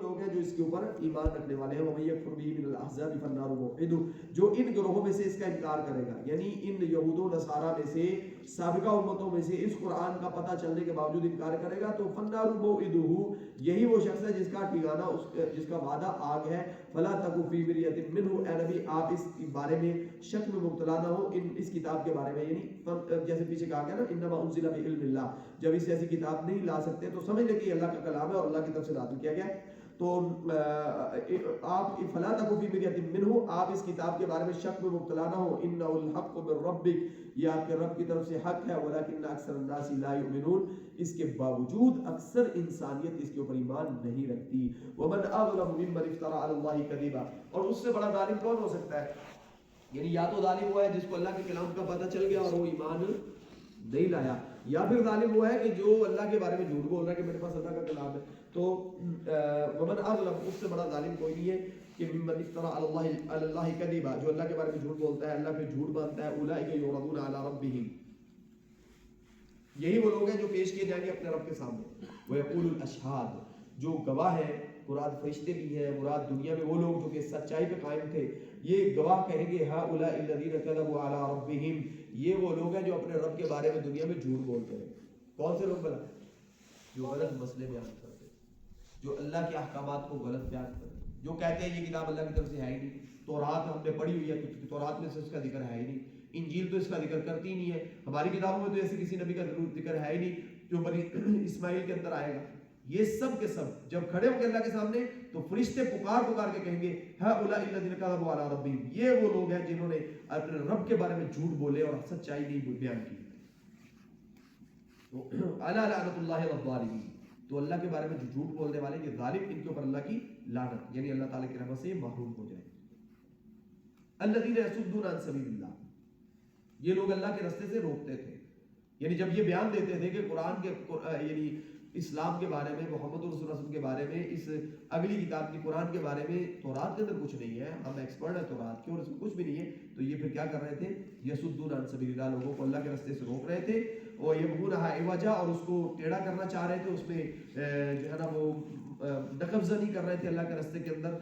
لوگ ہیں جو اس کے اوپر ایمان رکھنے والے ہیں. وَمَن يَكْفُرْ بِهِ مِنَ الْأَحْزَابِ فَالنَّارُ مَوْعِدُهُ, جو ان گروہوں میں سے اس کا انکار کرے گا, یعنی ان یہود و نصارہ میں سے سابقہ امتوں میں سے اس قرآن کا پتہ چلنے کے باوجود انکار کرے گا, تو فَالنَّارُ مَوْعِدُهُ, یہی وہ شخص ہے جس کا ٹھکانہ جس کا وعدہ آگ ہے. فَلَا تَكُ فِي مِرْيَةٍ مِّنْهُ, اے نبی آپ اس بارے میں شک میں مبتلا نہ ہو اس کتاب کے بارے میں, یعنی جیسے پیچھے کہا گیا نا انما انزل بعلم اللہ, جب اس ایسی کتاب نہیں لا سکتے تو سمجھ لیں کہ یہ اللہ کا کلام ہے اور اللہ کی طرف سے نازل کیا گیا ہے. تو آپ فلا تکو فی مریۃ منہ, آپ اس کتاب کے بارے میں شک میں مبتلا نہ ہو. انہ الحق من ربک, یہ آپ کے رب کی طرف سے حق ہے. ولکن اکثر الناس لا یؤمنون, اس کے باوجود اکثر انسانیت اس کے اوپر ایمان نہیں رکھتی. ومن اظلم ممن افترى علی اللہ کذبا, اور اس سے بڑا ظالم کون ہو سکتا ہے, یعنی یا تو ظالم ہوا ہے جس کو اللہ کے کلام کا پتہ چل گیا اور وہ ایمان نہیں لایا, یا پھر ظالم ہوا ہے کہ جو اللہ کے بارے میں جھوٹ بول رہا ہے کہ میرے پاس اللہ کا کلام ہے. تو ومن اظلم, اس سے بڑا ظالم کوئی نہیں ہے کہ ممن افترى علی اللہ کذبا, جو اللہ کے بارے میں جھوٹ بولتا ہے, اللہ پہ جھوٹ باندھتا ہے. اولئک یعرضون علی ربهم, یہی وہ لوگ ہیں جو پیش کیے جائیں گے اپنے رب کے سامنے. ویقول الاشہاد, جو گواہ ہیں, مراد فرشتے بھی ہیں, مراد دنیا میں وہ لوگ جو کہ سچائی پہ قائم تھے, یہ گواہ کہیں گے ہؤلاء الذین کذبوا علی ربهم, یہ وہ لوگ ہیں جو اپنے رب کے بارے میں دنیا میں جھوٹ بولتے ہیں. کون سے لوگ بلا, جو غلط مسئلے بیان کرتے ہیں, جو اللہ کے احکامات کو غلط بیان کرتے ہیں, جو کہتے ہیں یہ کتاب اللہ کی طرف سے ہے ہی نہیں, تورات ہم نے پڑھی ہوئی ہے تو تورات میں سے اس کا ذکر ہے ہی نہیں, انجیل تو اس کا ذکر کرتی نہیں ہے, ہماری کتابوں میں تو ایسے کسی نبی کا ذکر ہے ہی نہیں جو بنی اسماعیل کے اندر آئے گا. یہ سب کے سب جب کھڑے ہوں گے اللہ کے سامنے تو فرشتے پکار کے کہیں گے ہؤلاء الذین کذبوا علی ربہم, یہ وہ لوگ ہیں جنہوں نے اپنے رب کے بارے میں جھوٹ بولے اور سچائی نہیں بیان کی. تو الا لعنۃ اللہ والظالمین, تو اللہ کے بارے میں جو جھوٹ بولنے والے یہ ظالم, ان کے اوپر اللہ کی لعنت, یعنی اللہ تعالیٰ کی رحمت سے محروم ہو جائے. الذین یصدون عن سبیل اللہ, یہ لوگ اللہ کے راستے سے روکتے تھے, یعنی جب یہ بیان دیتے تھے کہ قرآن کے یعنی اسلام کے بارے میں, محمد رسول اللہ وسلم کے بارے میں, اس اگلی کتاب کی قرآن کے بارے میں تورات کے اندر کچھ نہیں ہے, ہم ایکسپرٹ ہیں تورات کے اور اس میں کچھ بھی نہیں ہے, تو یہ پھر کیا کر رہے تھے, یصدون عن سبیل اللہ, لوگوں کو اللہ کے راستے سے روک رہے تھے. اور یبغونها عوجا, اور اس کو ٹیڑھا کرنا چاہ رہے تھے, اس میں جو ہے نا وہ نقبضہ نہیں کر رہے تھے اللہ کے راستے کے اندر.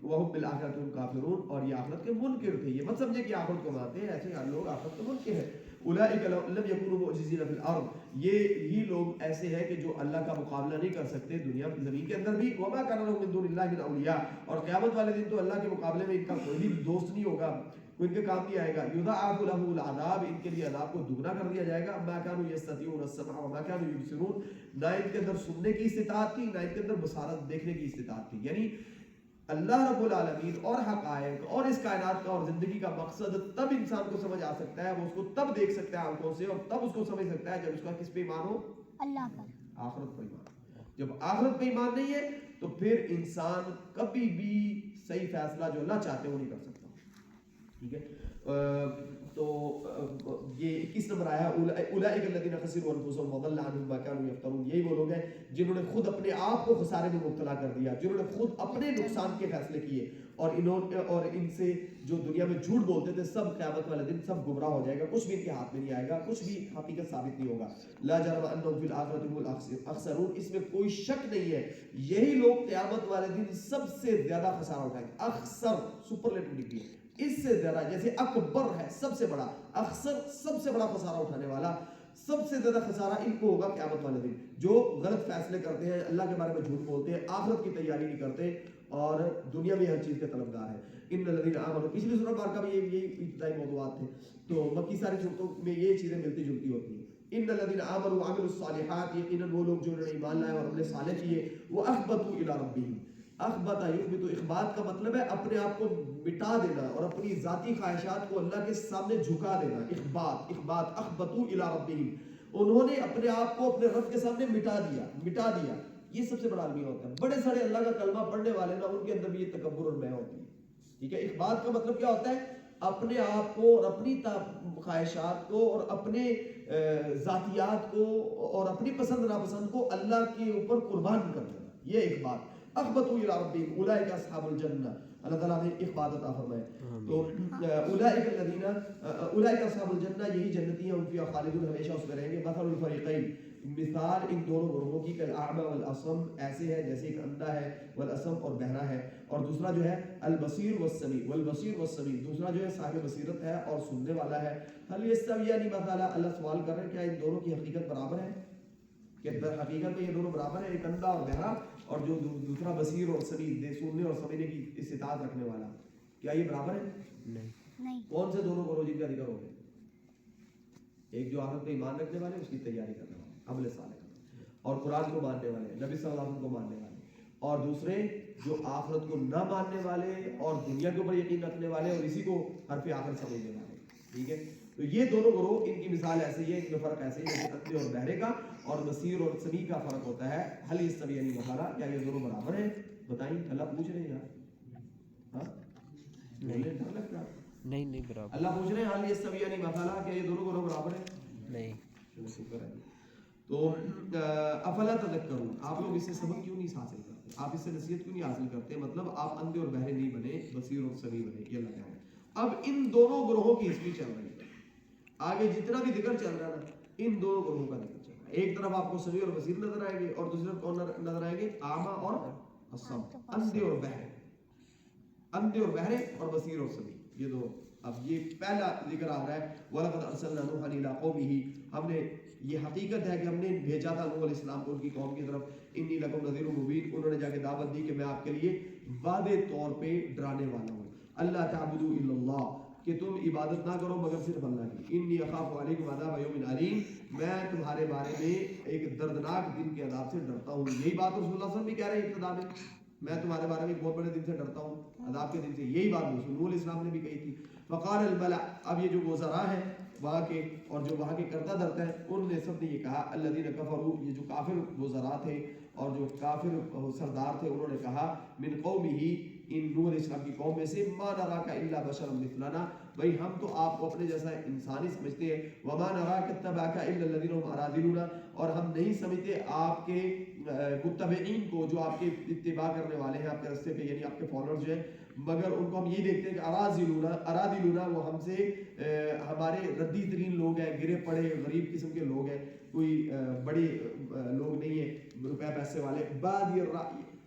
وَهُمْ بِالْآخِرَةِ هُمْ كَافِرُونَ, اور یہ آخرت کے منکر تھے. یہ مت سمجھے کہ آخرت کو مانتے ہیں, ایسے لوگ آخرت کے منکر ہیں. اولئک لم یکونوا معجزین فی الارض, یہ لوگ ایسے ہیں کہ جو اللہ کا مقابلہ نہیں کر سکتے دنیا کی زمین کے اندر بھی. وما کان لهم من دون اللہ من اولیاء, اور قیامت والے دن تو اللہ کے مقابلے میں ان کا کوئی بھی دوست نہیں ہوگا, کوئی ان کے کام نہیں آئے گا. یضاعف له العذاب, ان کے لیے عذاب کو دگنا کر دیا جائے گا. ما كانوا يستطيعون السمع وما كانوا يبصرون, نہ ان کے اندر سننے کی استطاعت تھی, نہ ان کے اندر بصارت دیکھنے کی استطاعت تھی. یعنی اللہ رب العالمین اور حقائق اور اس کائنات کا اور زندگی کا مقصد تب انسان کو سمجھ آ سکتا ہے, وہ اس کو تب دیکھ سکتا ہے آنکھوں سے, اور تب اس کو سمجھ سکتا ہے جب اس کا کس پہ ایمان ہو, اللہ پر, آخرت پر ایمان. جب آخرت پہ ایمان نہیں ہے تو پھر انسان کبھی بھی صحیح فیصلہ جو اللہ چاہتے ہیں وہ نہیں کر سکتا. ٹھیک ہے, تو یہ 21 نمبر آیا اولئک الذین خسروا انفسهم وضل عنهم ما كانوا يفترون, یہی وہ لوگ ہیں جنہوں نے خود اپنے آپ کو خسارے میں مبتلا کر دیا, جنہوں نے خود اپنے نقصان کے فیصلے کیے, اور ان سے جو دنیا میں جھوٹ بولتے تھے سب قیامت والے دن سب گمراہ ہو جائے گا, کچھ بھی ان کے ہاتھ میں نہیں آئے گا, کچھ بھی حقیقت ثابت نہیں ہوگا. لا جرم انهم فی الآخرۃ هم الاخسرون, اس میں کوئی شک نہیں ہے یہی لوگ قیامت والے دن سب سے زیادہ خسارہ اٹھائیں گے. اخسر سپرلیٹو ڈگری ہے, اس سے زیادہ, جیسے اکبر ہے سب سے بڑا, اخسر سب سے بڑا خسارہ اٹھانے والا, سب سے زیادہ خسارہ ان کو ہوگا قیامت والے دن, جو غلط فیصلے کرتے ہیں, اللہ کے بارے میں جھوٹ بولتے ہیں, آخرت کی تیاری نہیں کرتے اور دنیا میں ہر چیز کے طلبگار ہیں. ان الذین آمنوا, پچھلی سورہ بارکہ میں یہی ابتدائی موضوعات تھے, تو مکی ساری صورتوں میں یہ چیزیں ملتی جلتی ہوتی ہیں. ان الذین آمنوا وعملوا الصالحات, یقیناً وہ لوگ جو انہوں نے ایمان لائے اور عمل صالح کیے. واخبتوا الی ربہم, اخبت یخبت, اخبات کا مطلب ہے اپنے آپ کو مٹا دینا اور اپنی ذاتی خواہشات کو اللہ کے سامنے جھکا دینا. اخبات اخبتوا الی ربہم, انہوں نے اپنے آپ کو اپنے رب کے سامنے مٹا دیا. یہ سب سے بڑا المیہ ہوتا ہے. بڑے سارے اللہ کا کلمہ پڑھنے والے نا, ان کے اندر بھی یہ تکبر اور میں ہوتی ہے. ٹھیک ہے, اخبات کا مطلب کیا ہوتا ہے, اپنے آپ کو اور اپنی خواہشات کو اور اپنے ذاتیات کو اور اپنی پسند ناپسند کو اللہ کے اوپر قربان کر دینا, یہ اخبات. اخبتوا الی ربہم اولئک اصحاب الجنہ, اللہ تعالیٰ نے اخبات عطا فرمائے. تو اولئک اصحاب الجنہ, یہی جنتی ہیں, ان فیہا خالدون, ہمیشہ اس میں رہیں گے. مثل الفریقین, مثال ان دونوں گروہوں کی کالاعمی والاصم ایسے ہے جیسے ایک اندھا ہے والاسم اور بہرا ہے، اور دوسرا جو ہے البصیر والسمیع، والبصیر والسمیع دوسرا جو ہے صاحب بصیرت ہے اور سننے والا ہے۔ هل یستویان مثلا، اللہ سوال کر رہے ہیں کیا ان دونوں کی حقیقت برابر ہے؟ کہ در حقیقت میں یہ دونوں برابر ہیں، ایک اندھا اور بہرا اور جو دوسرا بصیر اور سمیع، سننے اور سمجھنے کی استطاعت رکھنے والا، کیا یہ برابر ہے؟ نہیں۔ کون سے دونوں گروہ جن کا ذکر ہو گیا؟ ایک جو آخرت پہ ایمان رکھنے والے اس کی تیاری کرنے والے عمل صالح اور قرآن کو ماننے والے، نبی صلی اللہ علیہ وسلم کو ماننے والے، اور دوسرے جو آخرت کو نہ ماننے والے اور دنیا کے اوپر یقین رکھنے والے اور اسی کو حرف آخر سمجھنے والے، ٹھیک ہے؟ تو یہ دونوں گروہ ان کی مثال ایسے ہی ہے، ان میں فرق ایسے ہی ہے جیسے اندھے اور بہرے کا اور بصیر اور سمیع کا فرق ہوتا ہے۔ حل یستویان مثلا، کیا یہ دونوں برابر ہیں؟ بتائیں، اللہ پوچھ رہے ہیں یار، ہاں نہیں ڈر لگتا ہے؟ نہیں برابر، اللہ پوچھ رہے ہیں حل یستویان مثلا، کیا یہ دونوں گروہ برابر ہیں؟ نہیں۔ شکر ہے۔ تو افلا تذکرون، آپ لوگ اس سے سبق کیوں نہیں حاصل کرتے؟ آپ اس سے نصیحت کیوں نہیں حاصل کرتے؟ مطلب آپ اندھے اور بہرے نہیں بنے، بصیر اور سمیع بنے، یہ اللہ کہہ رہے ہیں۔ اب ان دونوں گروہوں کی ہسٹری چل رہی ہے، آگے جتنا بھی ذکر چل رہا ہے نا، ان دونوں گروہوں کا ذکر چل رہا ہے۔ ایک طرف آپ کو سمیع اور بصیر نظر آئیں گے اور دوسری طرف کون نظر آئیں گے؟ اعمیٰ اور اصم، اندھے اور بہرے، اندھے اور بہرے اور بصیر اور سمیع، یہ دو۔ اب یہ پہلا ذکر آ رہا ہے وَلَقَدْ أَرْسَلْنَا نُوحًا إِلَىٰ قَوْمِهِ، ہم نے، یہ حقیقت ہے کہ ہم نے بھیجا تھا نوح علیہ السلام کو ان کی قوم کی طرف، انی لکم نذیر مبین، انہوں نے جا کے دعوت دی کہ میں آپ کے لیے واضح طور پہ ڈرانے والا ہوں، اللہ تعبدوا الا اللہ، کہ تم عبادت نہ کرو مگر صرف اللہ کی، انی اخاف علیکم عذاب یوم علیم، میں تمہارے بارے میں ایک دردناک دن کے عذاب سے ڈرتا ہوں۔ یہی بات رسول اللہ صلی اللہ علیہ وسلم بھی کہہ رہے ہیں ابتدا میں، میں تمہارے بارے میں ایک بہت بڑے دن سے ڈرتا ہوں، عذاب کے دن سے، یہی بات رسول علیہ السلام نے بھی کہی تھی۔ فقال الملأ، اب یہ جو وزراء ہیں وہاں کے اور جو وہاں کے کردہ درتے ہیں، ان نے سب نے یہ کہا، الذین کفروا، یہ جو کافر وزراء تھے اور جو کافر سردار تھے، انہوں نے کہا، من قومہ، ان نوح علیہ السلام کی قوم میں سے، ما نراک الا بشرا مثلنا، بھئی ہم تو آپ کو اپنے جیسا انسانی سمجھتے ہیں، وما نراک اتبعک الا الذین هم اراذلنا، اور ہم نہیں سمجھتے آپ کے متبعین کو جو آپ کے اتباع کرنے والے ہیں آپ کے راستے پہ، یعنی آپ کے فالوورز جو ہیں، مگر ان کو ہم یہ دیکھتے ہیں کہ ارادلونا وہ ہم سے ہمارے ردی ترین لوگ ہیں، گرے پڑے غریب قسم کے لوگ ہیں، کوئی بڑے لوگ نہیں ہیں روپے پیسے والے، بعد یہ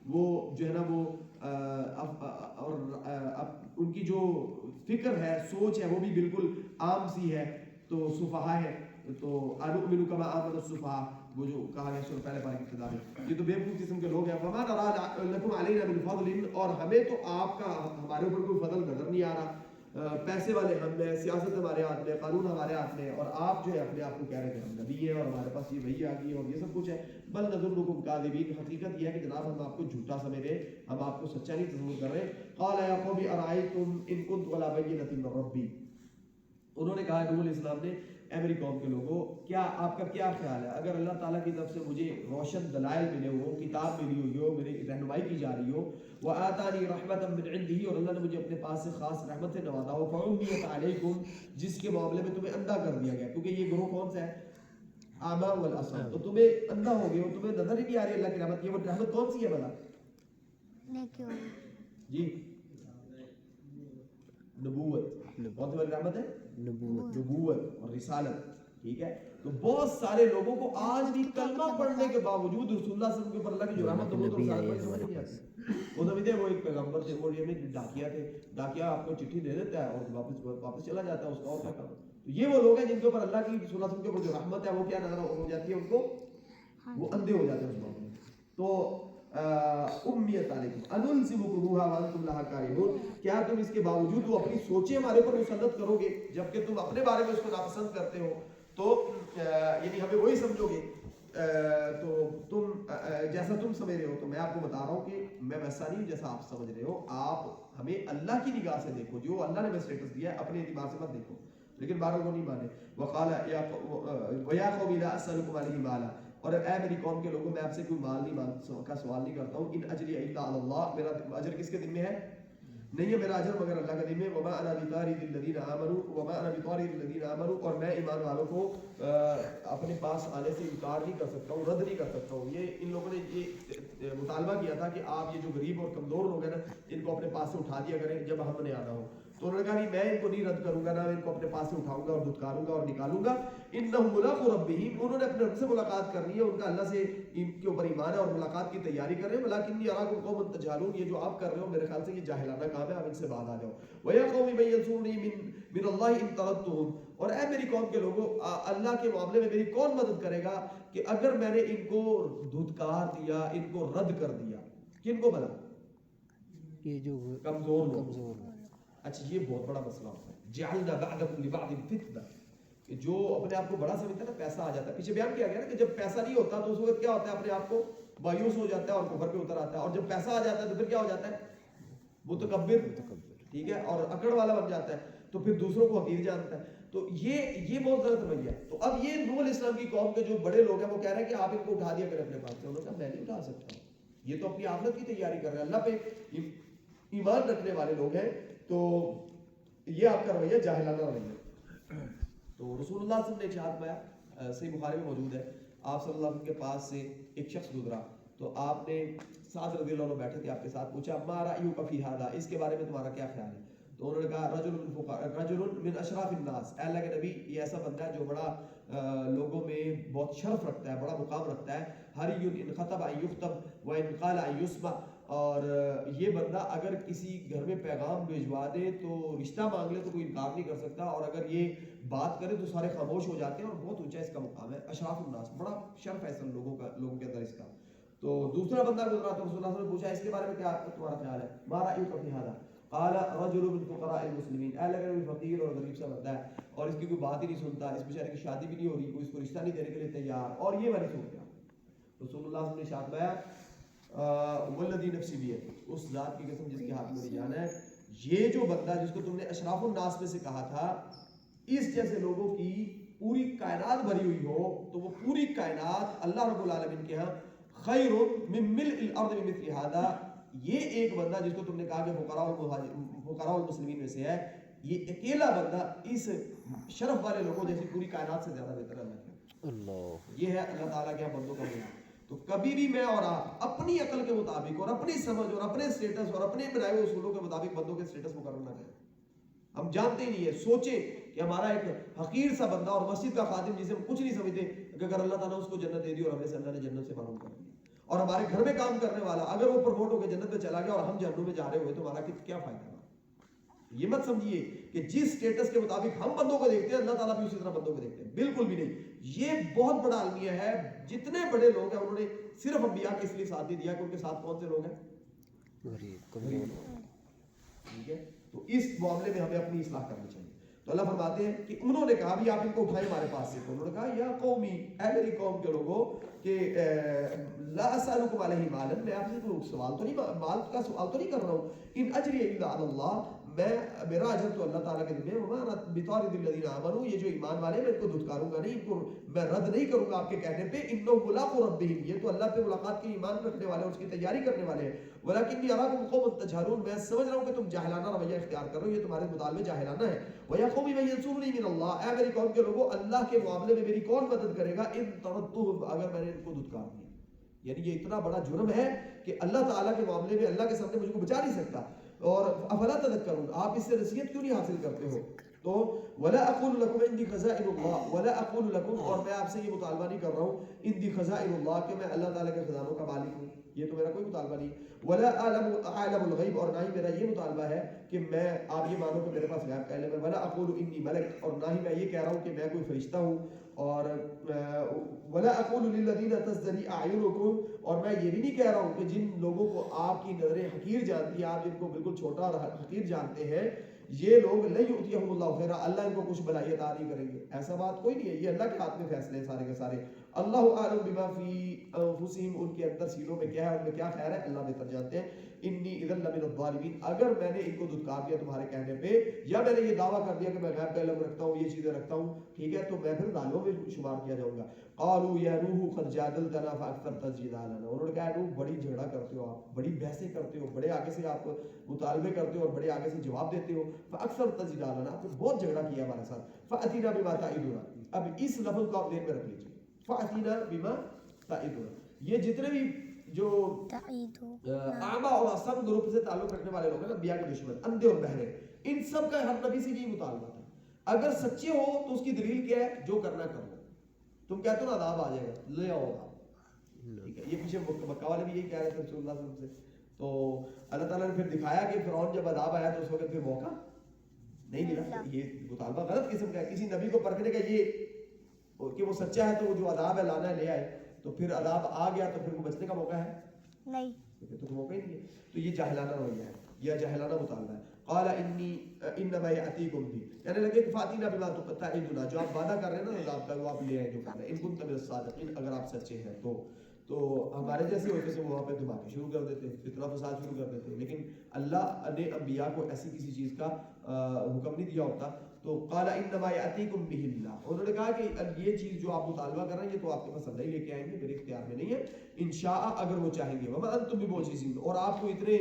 وہ جو ہے نا وہ اور ان کی جو فکر ہے، سوچ ہے، وہ بھی بالکل عام سی ہے، تو سفہا ہے، تو انؤمن کما آمن السفہاء، وہ جو کہا گیا سورہ پہلے پارے کی ابتدا میں، یہ تو بے وقوف قسم کے لوگ ہیں۔ وما نرى لكم علينا من فضل، اور ہمیں تو آپ کا ہمارے اوپر کوئی فضل نظر نہیں آ رہا، پیسے والے ہم ہیں، سیاست ہمارے ہاتھ میں، قانون ہمارے ہاتھ میں، اور آپ جو ہے اپنے آپ کو کہہ رہے ہیں کہ ہم نبی ہیں اور ہمارے پاس یہ وحی آ گئی اور یہ سب کچھ ہے۔ بل نظنکم کاذبین، حقیقت یہ ہے کہ جناب ہم آپ کو جھوٹا سمجھ رہے ہیں، ہم آپ کو سچا نہیں تصور کر رہے۔ قال یا قوم ارائیتم ان كنت على بینۃ من ربی، انہوں نے کہا نوح علیہ السلام نے، اے میری قوم کے لوگوں، کیا آپ کا کیا خیال ہے اگر اللہ تعالیٰ کی طرف سے مجھے روشن دلائل ملے ہو، کتاب ملی ہوئی ہو، میری رہنمائی کی جا رہی ہو، وآتانی رحمۃ من عنده، اور اللہ نے مجھے اپنے پاس سے خاص رحمت سے نوازا ہو، فعمیت علیکم، جس کے معاملے میں تمہیں اندھا کر دیا گیا، کیونکہ یہ گروہ کون سا ہے؟ اعمیٰ والاصم، تو تمہیں اندھا ہو گئے ہو، تمہیں نظر ہی نہیں آ رہی اللہ کی رحمت، یہ وہ رحمت کون سی ہے بھلا؟ نیکی والی، جی نبوت، کون سی والی رحمت ہے؟ نبوت اور رسالت، ٹھیک ہے؟ تو بہت سارے لوگوں کو آج بھی کلمہ پڑھنے کے باوجود رسول اللہ صلی اللہ علیہ وسلم کے اوپر اللہ کی جو رحمت نبوت اور رسالت پر سمجھ نہیں آتی۔ وہ سمجھتے ہیں وہ ایک پیغمبر تھے، وہ یہ میں ڈاکیا تھے، ڈاکیا آپ کو چٹھی دے دیتا ہے اور واپس چلا جاتا ہے، اس کا اور کیا کام۔ تو یہ وہ لوگ ہیں جن کے اوپر اللہ کی رسول اللہ صلی اللہ علیہ وسلم کے اوپر جو رحمت ہے وہ کیا نظر ہو جاتی ہے ان کو، وہ اندھے ہو جاتے ہیں اس معاملے میں۔ تو امیت علیکم انلزمکموہا وانتم لہا کارہون، کیا تم اس کے باوجود وہ اپنی سوچیں ہمارے اوپر مسلط کرو گے جبکہ تم اپنے بارے میں اس کو ناپسند کرتے ہو، تو یعنی ہمیں وہی سمجھو گے، تو تم جیسا تم سمجھ رہے ہو، تو میں آپ کو بتا رہا ہوں کہ میں ویسا نہیں جیسا آپ سمجھ رہے ہو، آپ ہمیں اللہ کی نگاہ سے دیکھو، جو اللہ نے ہمیں اسٹیٹس دیا ہے اپنے اعتبار سے مت دیکھو، لیکن باروں کو نہیں مانے۔ وقال یا قوم لا اسألکم علیہ مالا، اور اے میری قوم کے لوگوں میں آپ سے کوئی مال نہیں کا سوال نہیں کرتا ہوں، ان اجری الا علی اللہ، میرا اجر کس کے ذمہ ہے؟ نہیں ہے میرا اجر مگر اللہ کا ذمہ ہے۔ وما انا بطارد الذین آمنوا، وما انا بطارد الذین آمنوا، اور میں ایمان والوں کو اپنے پاس آنے سے انکار نہیں کر سکتا ہوں، رد نہیں کر سکتا ہوں۔ یہ ان لوگوں نے یہ مطالبہ کیا تھا کہ آپ یہ جو غریب اور کمزور لوگ ہیں نا ان کو اپنے پاس سے اٹھا دیا کریں جب ہم نے آنا ہو، تو تو انہوں نے کہا نہیں میں ان کو نہیں رد کروں گا، نہ میں ان کو اپنے پاس سے اٹھاؤں گا اور دھتکاروں گا اور نکالوں گا. انہم ملاقو ربہم، انہوں نے اپنے رب سے ملاقات کرنی ہے، ان کا اللہ سے ان کے اوپر ایمان ہے اور ملاقات کی تیاری کر رہے ہیں. ولکنی اراکم قوما تجہلون، یہ جو آپ کر رہے ہو میرے خیال سے یہ جاہلانہ کام ہے، آپ ان سے بعد آ جاؤ. ویا قوم من ینصرنی من اللہ ان طردتهم، اور اے میری قوم کے لوگوں اللہ کے معاملے میں میری کون مدد کرے گا کہ اگر میں نے ان کو دھتکار دیا، ان کو رد کر دیا. کن کو بلا؟ یہ جو کمزور لوگ. کمزور ہیں. اچھا یہ بہت بڑا مسئلہ ہوتا ہے. جعلنا بعضکم لبعض فتنہ، کہ جو اپنے آپ کو بڑا سمجھتا ہے نا، پیسہ آ جاتا ہے. پیچھے بیان کیا گیا نا کہ جب پیسہ نہیں ہوتا تو اس وقت کیا ہوتا ہے، اپنے آپ کو مایوس ہو جاتا ہے اور کفر پہ اتر آتا ہے، اور جب پیسہ آ جاتا ہے تو پھر کیا ہو جاتا ہے، متکبر، ٹھیک ہے، اور اکڑ والا بن جاتا ہے، تو پھر دوسروں کو حقیر جانتا ہے. تو یہ بہت غلط رویہ ہے. تو اب یہ نوح علیہ السلام کی قوم کے جو بڑے لوگ ہیں وہ کہہ رہے ہیں کہ آپ ان کو اٹھا دیا کریں اپنے پاس سے. انہوں نے کہا میں نہیں اٹھا سکتا، یہ تو اپنی آخرت کی تیاری کر رہے ہیں، اللہ پہ ایمان رکھنے والے لوگ ہیں، تو یہ آپ کا رویہ جاہلانہ رویہ. تو رسول اللہ صلی اللہ علیہ وسلم نے ارشاد فرمایا، صحیح بخاری میں موجود ہے، آپ صلی اللہ علیہ وسلم کے پاس سے ایک شخص گزرا تو آپ نے سعد رضی اللہ عنہ بیٹھے تھے آپ کے ساتھ، پوچھا ما رأیک فی ھذا، اس کے بارے میں تمہارا کیا خیال ہے؟ تو انہوں نے کہا رجل من اشراف الناس، اے اللہ کے نبی یہ ایسا بندہ ہے جو بڑا لوگوں میں بہت شرف رکھتا ہے، بڑا مقام رکھتا ہے. حری ان خطب ان یخطب و ان قال ان یسمع، اور یہ بندہ اگر کسی گھر میں پیغام بھیجوا دے تو رشتہ مانگ لے تو کوئی انکار نہیں کر سکتا، اور اگر یہ بات کرے تو سارے خاموش ہو جاتے ہیں، اور بہت اونچا اس کا مقام ہے. اشراف الناس، بڑا شرف ہے ایسا لوگوں کے اندر اس کا. تو دوسرا بندہ گزرا تو رسول اللہ صلی اللہ علیہ وسلم نے پوچھا اس کے بارے میں کیا تمہارا خیال ہے؟ ما رأیک فی ھذا؟ قال رجل من فقراء المسلمین، اے لگے کوئی فقیر اور غریب سا بندہ ہے اور اس کی کوئی بات ہی نہیں سنتا، اس بیچارے کی شادی بھی نہیں ہو رہی، کوئی اس کو رشتہ نہیں دینے کے لیے تیار، اور یہ والی صورت ہے. رسول اللہ صلی اللہ علیہ وسلم نے ارشاد فرمایا والذی نفسی بیدہ، اس ذات کی قسم جس کے ہاتھ میں میری جان ہے، یہ جو بندہ جس کو تم نے اشراف الناس میں سے کہا تھا، اس جیسے لوگوں کی پوری کائنات بھری ہوئی ہو تو وہ پوری کائنات اللہ رب العالمین کے ہاں خیر من ملء الارض بمثل ھذا، یہ ایک بندہ جس کو تم نے کہا کہ فقراء المسلمین میں سے ہے، یہ اکیلا بندہ اس شرف والے لوگوں جیسی پوری کائنات سے زیادہ بہتر ہے اللہ. یہ ہے اللہ تعالیٰ کے بندوں کا معیار. تو کبھی بھی میں اور آپ اپنی عقل کے مطابق اور اپنی سمجھ اور اپنے سٹیٹس اور اپنے بنائے ہوئے اصولوں کے مطابق بندوں کے سٹیٹس مقرر نہ کریں. ہم جانتے ہی نہیں ہے، سوچیں کہ ہمارا ایک حقیر سا بندہ اور مسجد کا خادم جسے ہم کچھ نہیں سمجھتے کہ اگر اللہ تعالیٰ اس کو جنت دے دی اور ہمیں سے اللہ نے جنت سے معلوم کر دیا، اور ہمارے گھر میں کام کرنے والا اگر وہ پروموٹ ہو کے جنت میں چلا گیا اور ہم جہنم میں جا رہے ہوئے تو ہمارا کیا فائدہ؟ یہ مت سمجھیے کہ جس سٹیٹس کے مطابق ہم بندوں کو دیکھتے ہیں اللہ تعالیٰ بھی اسی طرح بندوں کو دیکھتے ہیں، بالکل بھی نہیں. یہ بہت بڑا المیہ ہے. جتنے بڑے لوگ ہیں انہوں نے صرف انبیاء کے اس لیے ساتھ نہیں دیا کہ ان کے ساتھ کون سے لوگ ہیں؟ غریب. ٹھیک ہے، تو اس معاملے میں ہمیں اپنی اصلاح کرنی چاہیے. تو اللہ فرماتے ہیں کہ انہوں نے کہا بھی آپ ان کو اٹھائیں ہمارے پاس سے. تو انہوں نے کہا یا قومی، اے میری قوم کے لوگوں، کہ لا اسالکم علیہ مالا، میں آپ سے کوئی سوال تو نہیں، مال کا سوال تو نہیں کر رہا ہوں. ان اجری الا علی اللہ، میرا اجر تو اللہ تعالیٰ کے ذمہ ہے. وما بطارد الذین آمنوا، یہ جو ایمان والے میں ان کو دھتکاروں گا نہیں، ان کو میں رد نہیں کروں گا آپ کے کہنے پہ. انہم ملاقو ربہم، یہ تو اللہ پہ ملاقات کے ایمان رکھنے والے ہیں، اس کی تیاری کرنے والے ہیں. ولکنی اراکم قوما تجہلون، میں سمجھ رہا ہوں کہ تم جاہلانہ رویہ اختیار کر رہے ہو، یہ تمہارے مطالبے جاہلانہ ہے. ویا قوم من ینصرنی من اللہ، اے میری قوم کے لوگوں اللہ کے معاملے میں میری کون مدد کرے گا؟ ان طردتهم، اگر میں نے ان کو دھتکار دیا. یعنی یہ اتنا بڑا جرم ہے کہ اللہ تعالیٰ کے معاملے میں اللہ کے سامنے مجھ کو بچا نہیں سکتا. اور افلا تذکرون، آپ اس سے نصیحت کیوں نہیں حاصل کرتے ہو؟ تو ولا اقول لکم عندی خزائن اللہ، ولا اقول لکم، اور میں آپ سے یہ مطالبہ نہیں کر رہا ہوں عندی خزائن اللہ کہ میں اللہ تعالیٰ کے خزانوں کا مالک ہوں، یہ تو میرا کوئی مطالبہ نہیں. ولا اعلم الغیب، اور نہ ہی میرا یہ مطالبہ ہے کہ میں، آپ یہ مانو کہ میرے پاس غیب کا علم ہے. ولا اقول انی ملک، اور نہ ہی میں یہ کہہ رہا ہوں کہ میں کوئی فرشتہ ہوں. اور ولا اقول للذین تزدری اعینکم، اور میں یہ بھی نہیں کہہ رہا ہوں کہ جن لوگوں کو آپ کی نظریں حقیر جانتی ہیں، آپ جن کو بالکل چھوٹا اور حقیر جانتے ہیں، یہ لوگ لن یؤتیہم اللہ خیرا، اللہ ان کو کچھ بھلائی عطا نہیں کریں گے. ایسا بات کوئی نہیں ہے، یہ اللہ کے ہاتھ میں فیصلے ہیں سارے کے سارے. اللہ اعلم بما فی انفسہم، ان کے اندر سینوں میں کیا ہے، ان میں کیا خیر ہے، اللہ بہتر جانتے ہیں. انی اذا لمن الظالمین، اگر میں نے ان کو دھتکار دیا تمہارے کہنے پہ، یا میں نے یہ دعویٰ کر دیا کہ میں غیب کا علم رکھتا ہوں، یہ چیزیں رکھتا ہوں، ٹھیک ہے، تو میں پھر ظالموں میں شمار کیا جاؤں گا. قالوا یا نوح قد جادلتنا فاکثرت جدالنا، انہوں نے کہا نوح بڑی جھگڑا کرتے ہو آپ، بڑی بحثیں کرتے ہو، بڑے آگے سے آپ مطالبے کرتے ہو اور بڑے آگے سے جواب دیتے ہو. فاکثرت جدالنا، آپ نے بہت جھگڑا کیا ہمارے ساتھ. فاتینا بما تعدنا، اب اس لفظ کو آپ ذہن میں رکھ لیجیے، فاتینا بما تعدنا، یہ جتنے بھی جو تعید ہو اعما اور اصم گروپ سے تعلق رکھنے والے لوگ ہیں نا، انبیاء کے دشمن اندھے اور بہرے، ان سب کا ہر نبی سے یہی مطالبہ تھا، اگر سچے ہو تو اس کی دلیل کیا ہے؟ جو کرنا کر لو، تم کہتے ہو نا عذاب آ جائے گا، لے آؤ عذاب، ٹھیک ہے؟ یہ پیچھے مکہ والے بھی یہی کہہ رہے تھے رسول اللہ صلی اللہ علیہ وسلم سے، تو اللہ تعالیٰ نے پھر دکھایا کہ فرعون جب عذاب آیا تو اس وقت پھر موقع نہیں ملا۔ یہ مطالبہ غلط قسم کا ہے، کسی نبی کو پرکھنے کا یہ کہ وہ سچا ہے تو وہ جو عذاب ہے لانا ہے لے آئے، تو پھر عذاب آ گیا تو پھر وہ بچنے کا موقع ہے نہیں، تو موقع ہی نہیں ہے۔ تو یہ جاہلانہ رویہ ہے یا جاہلانہ مطالبہ ہے۔ قال انما یاتیکم بھی، کہنے لگے کہ فاتینا بما تعدنا، جو آپ وعدہ کر رہے ہیں نا عذاب کا وہ آپ لے آئیں جو کر رہے ہیں، ان کنتم من الصادقین، اگر آپ سچے ہیں تو ہمارے جیسے ہوتے تھے وہاں پہ دھماکے شروع کر دیتے، فتنہ فساد شروع کر دیتے، لیکن اللہ نے انبیاء کو ایسی کسی چیز کا حکم نہیں دیا ہوتا۔ تو قال انما یاتیکم به اللہ، انہوں نے کہا کہ یہ چیز جو آپ مطالبہ کر رہے ہیں یہ تو آپ کے پاس اللہ ہی لے کے آئیں گے، میرے اختیار میں نہیں ہے، انشاء اگر وہ چاہیں گے، وما انتم بمعجزین، اور آپ کو اتنے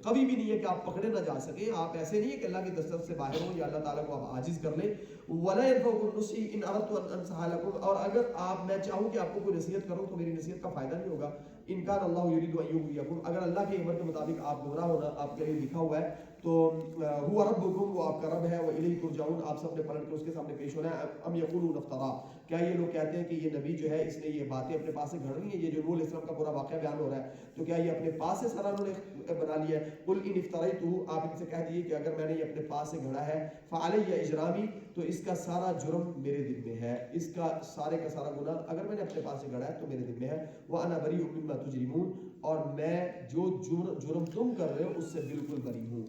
قوی بھی نہیں ہے کہ آپ پکڑے نہ جا سکیں، آپ ایسے نہیں ہے کہ اللہ کی دسترس سے باہر ہوں یا اللہ تعالیٰ کو آپ عاجز کر لیں۔ ولا ينفعكم نصحي ان اردت ان انصح لكم، اور اگر آپ میں چاہوں کہ آپ کو کوئی نصیحت کروں تو میری نصیحت کا فائدہ نہیں ہوگا۔ ان کان اللہ یرید ان یغویکم، اگر اللہ کے امر کے مطابق آپ گمراہ ہونا آپ کے لیے لکھا ہوا ہے تو هو ربکم، وہ آپ کا رب ہے، والیہ ترجعون، آپ سب نے پلٹ کے اس کے سامنے پیش ہونا ہے۔ ام یقولون افترا، کیا یہ لوگ کہتے ہیں کہ یہ نبی جو ہے اس نے یہ باتیں اپنے پاس سے گھڑ لی ہیں، یہ جو نوح علیہ السلام کا پورا واقعہ بیان ہو رہا ہے تو کیا یہ اپنے پاس سے سارا انہوں نے بنا لیا ہے؟ قل ان افتریتہ، آپ ان سے کہہ دیجیے کہ اگر میں نے یہ اپنے پاس سے گھڑا ہے، فعلی اجرامی، تو اس کا سارا جرم میرے دل میں ہے، اس کا سارے کا سارا گناہ اگر میں نے اپنے پاس سے گھڑا ہے تو میرے دل میں ہے۔ وانا بریء مما تجرمون، اور میں جو جرم تم کر رہے ہو اس سے بالکل بری ہوں۔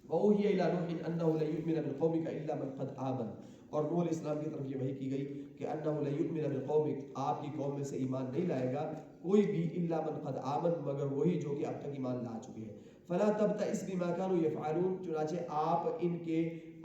وَأُوحِيَ إِلَىٰ نُوحٍ أَنَّهُ لَن يُؤْمِنَ مِن قَوْمِكَ إِلَّا مَن قَدْ آمَنَ، اور نوح علیہ السلام کی طرف یہ وحی کی گئی کہ أَنَّهُ لَن يُؤْمِنَ مِن قَوْمِكَ، آپ کی قوم میں سے ایمان نہیں لائے گا کوئی بھی، إِلَّا مَن قَدْ آمَن، مگر وہی جو کہ اب تک ایمان لا چکے ہیں۔ فَلَا تَبْتَئِسْ بِمَا كَانُوا يَفْعَلُونَ، چنانچہ آپ ان کے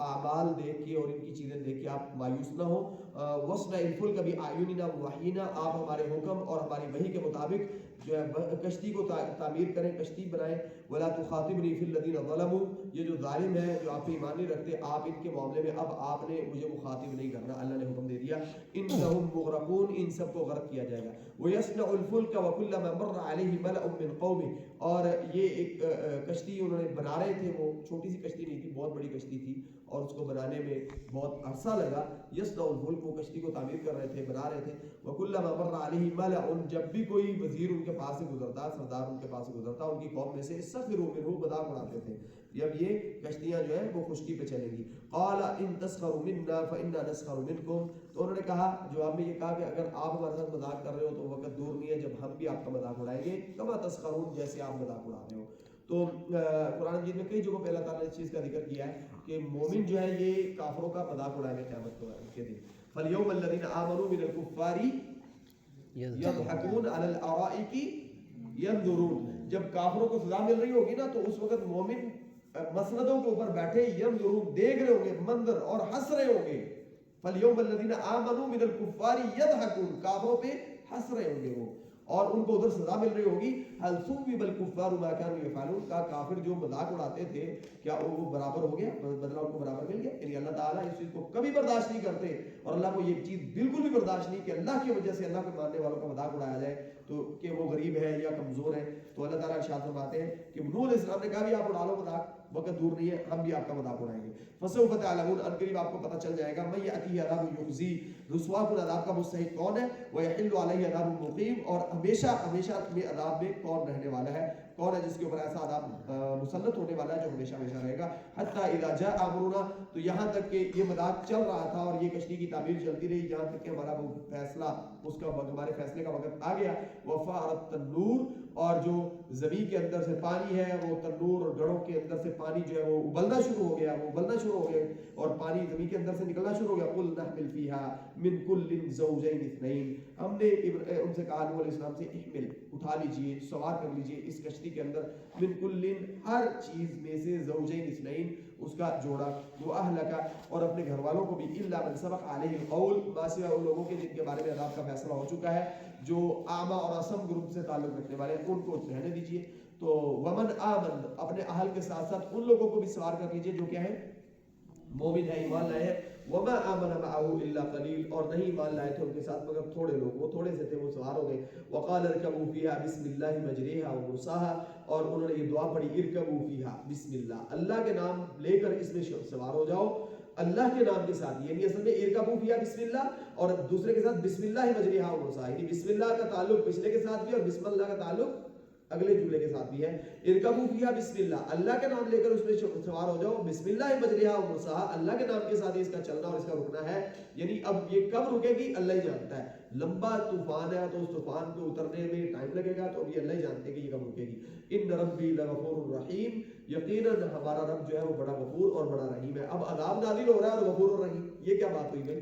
اعمال دیکھ کے اور ان کی چیزیں دیکھ کے آپ مایوس نہ ہو۔ وَاصْنَعِ الْفُلْكَ بِأَعْيُنِنَا وَوَحْيِنَا، آپ ہمارے حکم اور ہماری وحی کے مطابق جو ہے کشتی کو تعمیر کریں، کشتی بنائیں۔ وَلَا تُخَاطِبْنِي فِي الَّذِينَ ظَلَمُوا، یہ جو ظالم ہے جو آپ پہ ایمان نہیں رکھتے، آپ ان کے معاملے میں اب آپ نے مجھے مخاطب نہیں کرنا، اللہ نے حکم دے دیا۔ إِنَّهُمْ مُغْرَقُونَ، ان سب کو غرق کیا جائے گا۔ وَيَصْنَعُ الْفُلْكَ وَكُلَّمَا مَرَّ عَلَيْهِ مَلَأٌ مِّن قَوْمِهِ، اور یہ ایک کشتی انہوں نے بنا رہے تھے، وہ چھوٹی سی کشتی نہیں تھی، بہت بڑی کشتی تھی اور اس کو بنانے میں بہت عرصہ لگا۔ یصنع الفلک، وہ کشتی کو تعمیر کر رہے تھے، بنا رہے تھے۔ وَكُلَّمَا مَرَّ عَلَيْهِ مَلَأٌ، جب بھی کوئی وزیر ان کے پاس سے گزرتا، سردار ان کے پاس سے گزرتا، ان کی قوم میں سے سخروا منہ، مذاق اڑاتے تھے، اب یہ کشتیاں جو ہیں وہ خشکی پہ چلیں گی۔ قال ان تسخروا منا فإنا نسخر منکم، تو انہوں نے کہا، جواب میں یہ کہا کہ اگر آپ ہمارے ساتھ مذاق کر رہے ہو تو وقت دور نہیں ہے جب ہم بھی آپ کا مذاق اڑائیں گے، کما تسخرون، جیسے آپ مذاق اڑا رہے ہو۔ تو قرآن مجید میں کئی جگہوں پہ اللہ تعالیٰ نے اس چیز کا ذکر کیا ہے کہ مومن جو ہے یہ کافروں کا مذاق اڑائے گا قیامت کے دن۔ فَالْيَوْمَ الَّذِينَ آمَنُوا مِنَ الْكُفَّارِ يَضْحَكُونَ عَلَى الْأَرَائِكِ يَنظُرُونَ، جب کافروں کو سزا مل رہی ہوگی نا تو اس وقت مومن مسندوں کے اوپر بیٹھے ينظرون، دیکھ رہے ہوں گے منظر اور ہنس رہے ہوں گے۔ فَالْيَوْمَ الَّذِينَ آمَنُوا مِنَ الْكُفَّارِ يَضْحَكُونَ، کافروں پہ ہنس رہے ہوں گے وہ، اور ان کو ادھر سزا مل رہی ہوگی۔ هل ثوب الكفار ما كانوا يفعلون، کا کافر جو مذاق اڑاتے تھے کیا وہ برابر ہو گیا، بدلہ ان کو برابر مل گیا؟ یعنی اللہ تعالیٰ اس چیز کو کبھی برداشت نہیں کرتے، اور اللہ کو یہ چیز بالکل بھی برداشت نہیں کہ اللہ کی وجہ سے اللہ کے ماننے والوں کا مذاق اڑایا جائے تو کہ وہ غریب ہے یا کمزور ہے۔ تو اللہ تعالیٰ ارشاد فرماتے ہیں کہ نوح علیہ السلام نے کہا بھی آپ اڑا لو مذاق، وقت دور نہیں ہے ہم بھی آپ کا مذاق اڑائیں گے۔ فسوف تعلمون، ان قریب آپ کو پتہ چل جائے گا، من یأتیہ عذاب یخزی، رسوا کن عذاب کا مستحق کون ہے، ویحل علیہ عذاب مقیم، اور ہمیشہ ہمیشہ میں عذاب میں کون رہنے والا ہے، کون ہے جس کے اوپر ایسا عذاب مسلط ہونے والا ہے جو ہمیشہ ہمیشہ رہے گا۔ حتی اذا جاء امرنا، تو یہاں تک کہ یہ مذاق چل رہا تھا اور یہ کشتی کی تعمیر چلتی رہی، یہاں تک کہ ہمارا وہ فیصلہ، اس کا ہمارے فیصلے کا وقت آ گیا۔ وفارت التنور، اور جو زمین کے اندر سے پانی ہے وہ تنور اور گڑھوں کے اندر سے پانی جو ہے وہ ابلنا شروع ہو گیا، وہ ابلنا شروع ہو گئے اور پانی زمین کے اندر سے نکلنا شروع ہو گیا۔ قل نحمل فیہا من کل زوجین اثنین، ہم نے ان سے کہا نوح علیہ السلام سے، احمل، اٹھا لیجئے، سوار کر لیجئے اس کشتی کے اندر، من کل، ہر چیز میں سے، زوجین اثنین، اس کا جوڑا، وہ اہلکا، اور اپنے گھر والوں کو بھی، الا من سبق علیہ القول، سوائے ان لوگوں کے جن کے بارے میں عذاب کا فیصلہ ہو چکا ہے، جو اعمیٰ اور اصم گروپ سے تعلق رکھنے والے ہیں، ان کو رہنے دیجئے۔ تو ومن آمن، اپنے اہل کے ساتھ ساتھ ان لوگوں کو بھی سوار کر لیجئے جو کیا ہے، مومن ہے, ایمان لائے ہیں. وما آمن معه الا قلیل, اور نہیں ایمان لائے تھے ان کے ساتھ مگر تھوڑے لوگ, وہ تھوڑے سے تھے, وہ سوار ہو گئے. وقال اركبوا فيها بسم الله مجريها ومرساها, اور انہوں نے یہ دعا پڑھی اركبوا فيها بسم اللہ, اللہ کے نام لے کر اس میں سوار ہو جاؤ اللہ کے نام کے ساتھ. یعنی اصل میں اركبوا فيها بسم اللہ, اور دوسرے کے ساتھ بسم اللہ مجريها ومرساها, یعنی بسم اللہ کا تعلق پچھلے کے ساتھ بھی اور بسم اللہ کا تعلق اگلے جملے کے ساتھ بھی ہے. ارکبوا فیہا بسم اللہ, اللہ کے نام لے کر اس میں سوار ہو جاؤ. بسم اللہ مجریہا ومرساہا, اللہ کے نام کے ساتھ اس کا چلنا اور اس کا رکنا ہے. یعنی اب یہ کب رکے گی اللہ ہی جانتا ہے. لمبا طوفان ہے تو اس طوفان کو اترنے میں ٹائم لگے گا, تو اب یہ اللہ ہی جانتے ہیں کہ یہ کب رکے گی. ان ربی لغفور رحیم, یقیناً ہمارا رب جو ہے وہ بڑا غفور اور بڑا رحیم ہے. اب عذاب نازل ہو رہا ہے اور غفور اور رحیم, یہ کیا بات ہوئی بھائی؟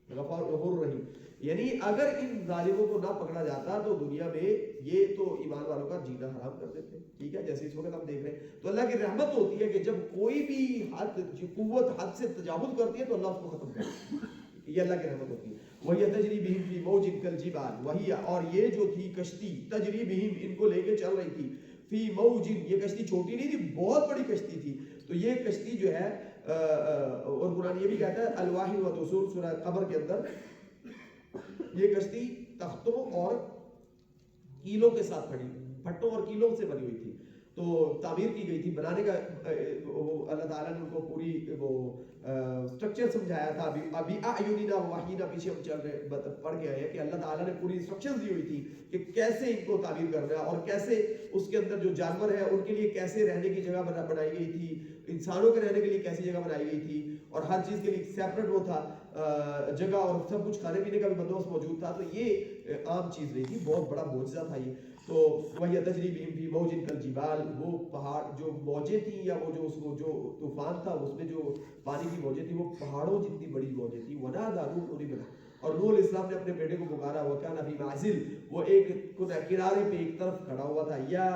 غفور رحیم, یعنی اگر ان ظالموں کو نہ پکڑا جاتا تو دنیا میں یہ تو ایمان والوں کا جینا حرام کر دیتے. ٹھیک ہے, جیسے اس وقت ہم دیکھ رہے ہیں. تو اللہ کی رحمت ہوتی ہے کہ جب کوئی بھی قوت حد سے تجاوز کرتی ہے تو اللہ اس کو ختم کرتا ہے. یہ اللہ کی رحمت ہوتی ہے. وہی تجری بہم فی موج کالجبال, وہی, اور یہ جو تھی کشتی, تجری بہم, ان کو لے کے چل رہی تھی, فی موج, یہ کشتی چھوٹی نہیں تھی, بہت بڑی کشتی تھی. تو یہ کشتی جو ہے, اور قرآن یہ بھی کہتا ہے الواح و دسور سورہ قمر کے اندر, یہ کشتی تختوں اور کیلوں کے ساتھ بنی, پھٹوں اور کیلوں سے بنی ہوئی تھی. تو تعمیر کی گئی تھی, بنانے کا اللہ تعالیٰ نے ان کو پوری وہ سٹرکچر سمجھایا تھا. ابھی اعیننا وحینا, پیچھے ہم چل رہے پڑھ کے آئے ہیں کہ اللہ تعالیٰ نے پوری انسٹرکشن دی ہوئی تھی کہ کیسے ان کو تعمیر کرنا ہے, اور کیسے اس کے اندر جو جانور ہے ان کے لیے کیسے رہنے کی جگہ بنائی گئی تھی, انسانوں کے رہنے کے لیے کیسی جگہ بنائی گئی تھی, اور ہر چیز کے لیے سیپریٹ وہ تھا جگہ, اور سب کچھ کھانے پینے کا بھی بندوبست موجود تھا. تو یہ عام چیز نہیں تھی, بہت بڑا معجزہ تھا یہ. تو وہی تجری بہم فی موج کالجبال, وہ پہاڑ جو موجیں تھیں, یا وہ جو طوفان تھا اس میں جو پانی کی موجیں تھیں وہ پہاڑوں جتنی بڑی موجیں تھیں. ونادى نوح ابنہ, اور نوح علیہ السلام نے اپنے بیٹے کو پکارا. وکان فی معزل, وہ ایک کنارے پہ ایک طرف کھڑا ہوا تھا. یا